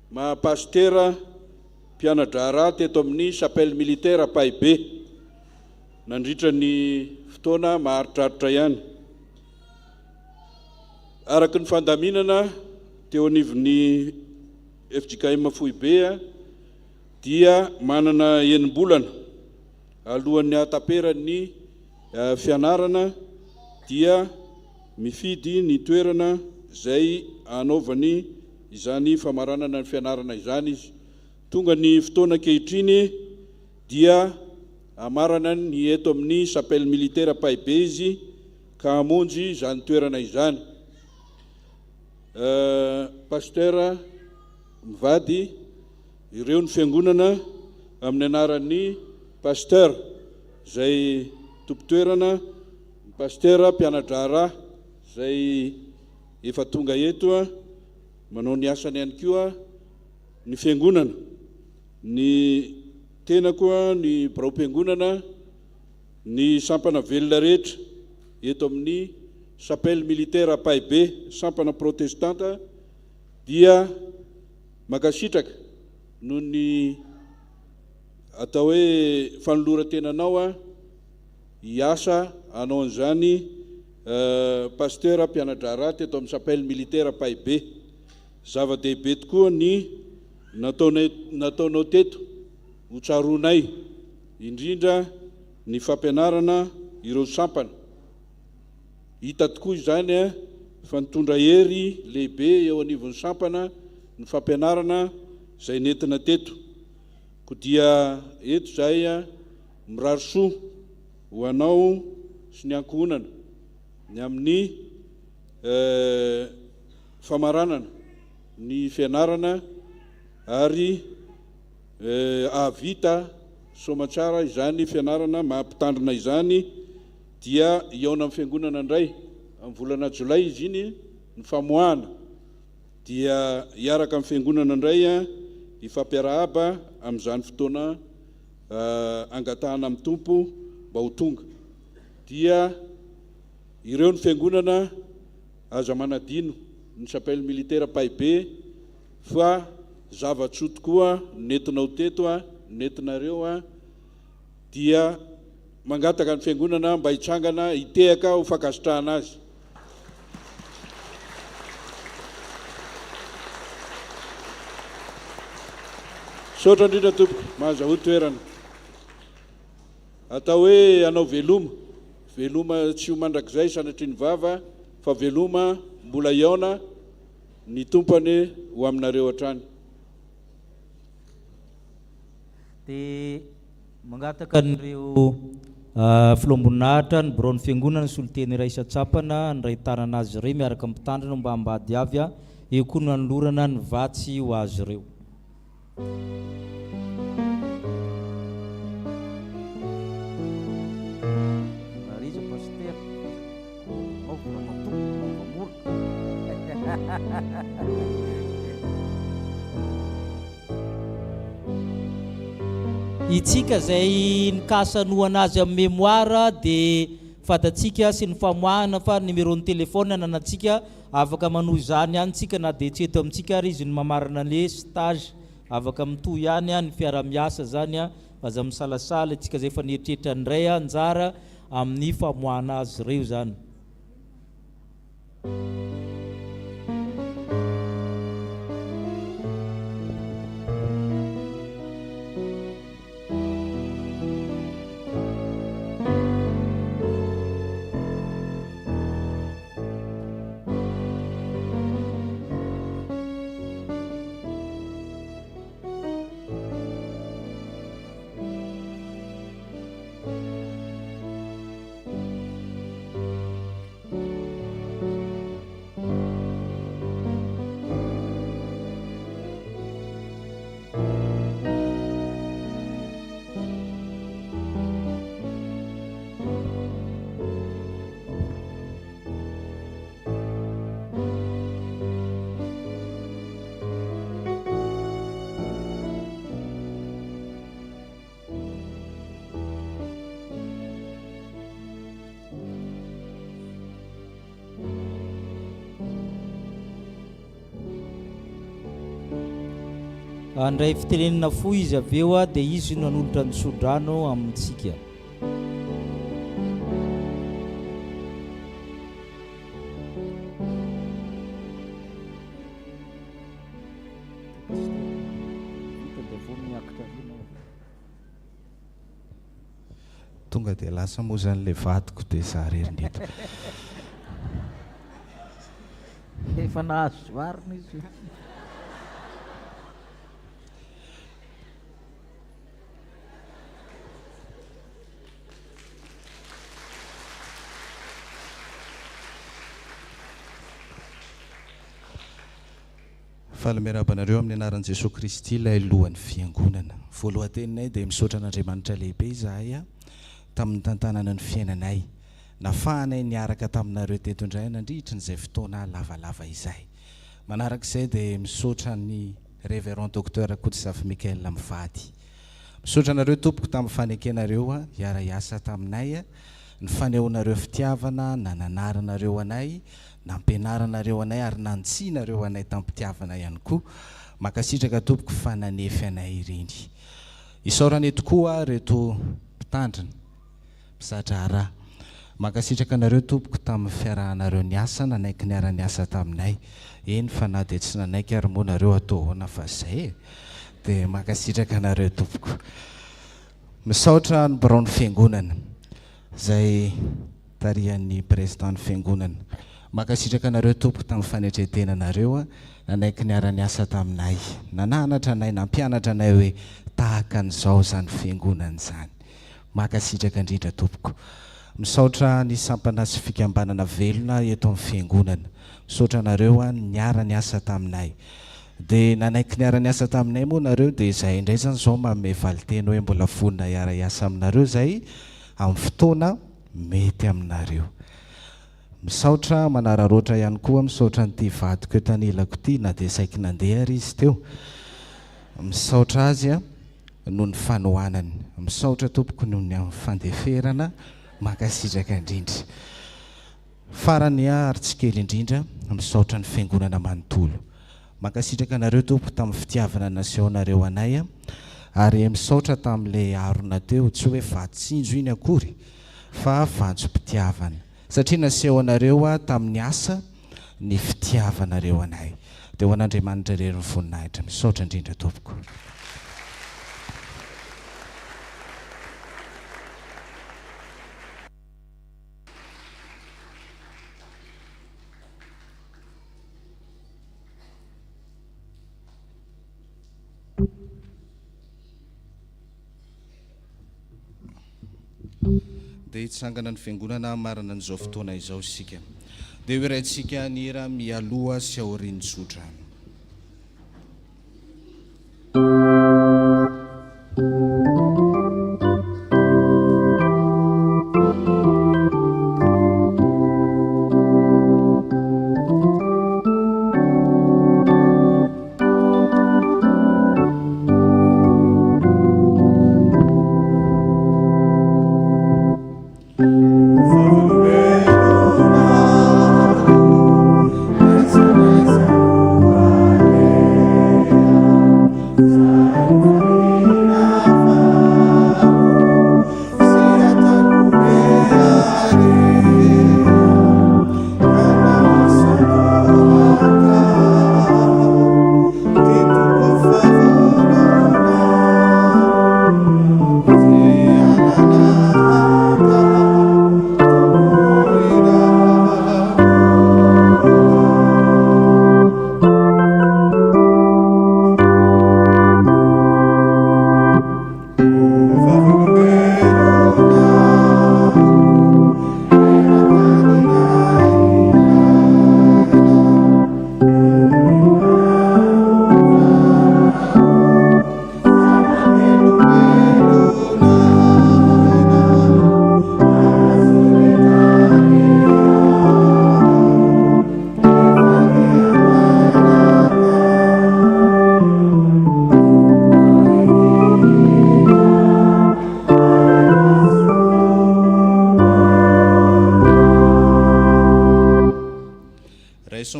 maha pasteur mpianadrara teto amin'ny chapelle militaire Paibe, nandritra ny fotoana maharitraritra ihany. Araka ny fandaminana teo anivon'ny FJKM Foibe dia manana enim-bolana alohan'ny hataperan'ny fianarana dia mifidy ny toerana zay anaovany izany famaranana ny fianarana izany izy. Tonga ny fotoana ankehitriny dia amarana ny eto amin'ny chapelle militaire Paibe izy ka hamonjy izany toerana izany. Pasteur mivady ireo ny fiangonana amin'ny anaran'ny pasteur zay tompo-toerana, pasteur mpianadrara zay efa tonga eto manao ny asany ihany koa ny fiangonana. Ny tena koa ny barao-piangonana ny sampana velona rehetra eto amin'ny chapelle militaire Paibe, sampana protestanta dia makasitraka noho ny atao hoe fanoloran-tenanao hiasa anao an'izany pasteur mpianadrara teto amin'ny chapelle militaire Paibe. Zava-dehibe tokoa ny nataonao teto ho tsaronay, indrindra ny fampianarana ireo sampana. Hita tokoa izany fa nitondra hery lehibe eo anivon'ny sampana ny fampianarana zay nentina teto. Ko dia eto zay mirary soa ho anao sy ny ankohonana ny amin'ny famaranana ny fianarana ary ahavita somatsara izany fianarana mahampitandrina izany dia iaona amin'ny fiangonana indray amin'ny volana Jolay izy iny ny famoahana. Dia hiaraka amin'ny fiangonana indray ifampiarahaba amin'izany fotoana angatahana amin'ny tompo mba ho tonga. Dia ireo ny fiangonana aza manadino ny chapelle militaire Paibe fa zava-tsoa tokoa nentinao teto nentinareo dia mangataka ny fiangonana mba hitsangana hitehaka ho fankasitrahana azy. Saotra indrindra tompo mahazaho toerana atao hoe anao veloma tsy ho mandrakizay sanatry ny vava fa veloma mbola iaona ny tompany ho aminareo hatrany. Dia mangataka an'ireo Filombonahitra ny birao ny fiangonana ny soliteny iray isa-tsapana ny ray tanana azy ireo miaraka amin'ny mpitandrina mba ambady avy a eo koa no anolorana ny vatsy ho azy ireo. Itsika zay nikasanoana azy amin'ny mémoire dia fatatsika sy ny famoahana fa numéro-ny telefôna nanantsika afaka manohy izany ihany tsika na dia tsy eto amintsika ary izy ny mamarana le stage afaka mitohy ihany ny fiara-miasa zany a aza misalasala itsika zay efa nieritreritra ndray anjara amin'ny famoahana azy ireo zany. Andray fitenenina fo izy avy eo dia izy no nanolotra ny sodrano amintsika. Tonga dia lasa moa zany le vadiko dia za rerindreto. Efa nahazo varina izy. Falameram-banareo amin'ny anaran'i Jesosy Kristy ilay lohan'ny fiangonana. Voalohan-teninay dia misaotra an'Andriamanitra lehibe izahay tamin'ny tantanana ny fiainanay. Nafahanay niaraka taminareo teto indray nandritra n'izay fotoana lavalava izay. Manarak'izay dia misaotra ny révérend docteur Kotsafy Mikael Mivady. Misaotra anareo tompoko tamin'ny fanekenareo hiara-iasa taminay, ny fanehoanareo fitiavana, nananaranareo anay, nampianaranareo anay ary nantsianareo anay tampitiavana ihany koa. Makasitraka tompoko fananefy anay ireny. Isaorany tokoa reto mpitandrina mizatra raha. Makasitraka anareo tompoko tamin'ny fiarahanareo ny asa nanaiky niara-ny asa taminay. Eny fa na dia tsy nanaiky ary moa nareo atao hoana fa zay. Dia makasitraka anareo tompoko. Misaotra ny birao ny fiangonana zay tarihan'ny président'ny fiangonana. Makasitraka anareo tompoko tamin'ny fanetretenanareo nanaiky niara-ny asa taminay. Nananatra anay, nampianatra anay hoe tahaka an'izao zany fiangonana zany. Makasitraka indrindra tompoko. Misaotra ny sampana sy fikambanana velona eto amin'ny fiangonana. Misaotra anareo niara-ny asa taminay. Dia nanaiky niara-ny asa taminay moa nareo dia izay indray zany zao manome valiteny hoe mbola vonona hiara-iasa aminareo zay amin'ny fotoana mety aminareo. Misaotra manararoatra ihany koa, misaotra nyity vadiko tanilako ity na dia saiky nandeha ary izy teo. Misaotra azy noho ny fanohanany. Misaotra tompoko noho ny fandeferana. Makasitraka indrindra. Farany ary tsy kely indrindra misaotra ny fiangonana manontolo. Makasitraka anareo tompoko tamin'ny fitiavana nasehonareo anay ary misaotra tamin'ilay arona teo tsy hoe vatsinjo iny akory fa vatso-pitiavana satria nasehonareo tamin'ny asa ny fitiavanareo anay. Dia ho an'Andriamanitra irery ny voninahitra. Misaotra indrindra tompoko. dia hitsangana ny fiangonana marana n'izao fotoana izao isika dia hoe raintsika ny hira mialoha sy aoriany tsotra.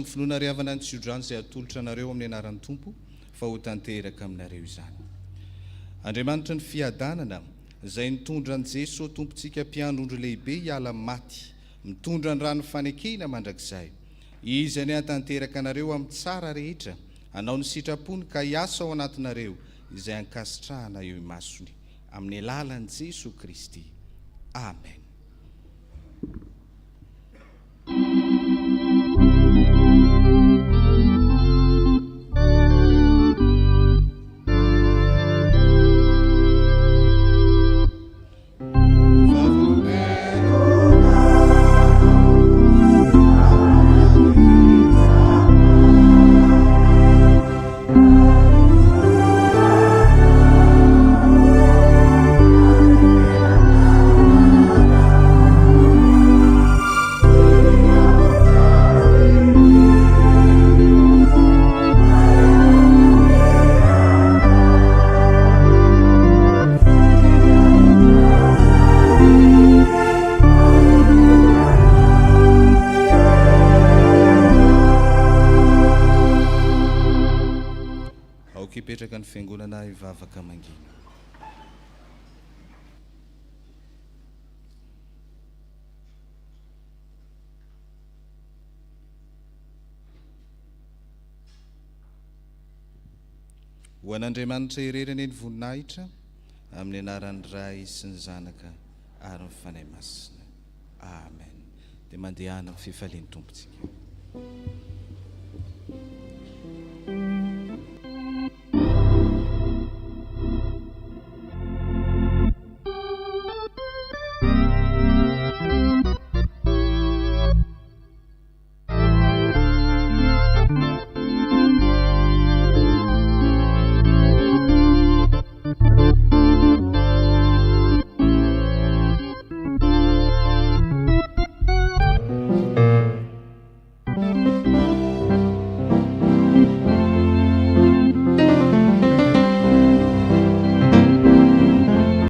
Finoana riavana ny tsiodrano izay atolotra anareo amin'ny anaran'ny tompo fa ho tanteraka aminareo izany. Andriamanitra ny fiadanana izay nitondra ny Jesosy tompontsika mpiandro lehibe hiala maty, mitondra ny rano fanekena mandrakizay. Izy any hatanteraka anareo amin'ny tsara rehetra, hanao ny sitrapony ka hiasa ao anatinareo izay ankasitrahana eo imasony amin'ny alalan'i Jesosy Kristy. Amen. Petraka ny fiangonana ivavaka mangina. Ho an'Andriamanitra irerany ny voninahitra amin'ny anaran'ny Ray sy ny Zanaka ary ny Fanahy Masina. Amen. Dia mandehana amin'ny fifalian'ny Tompontsika.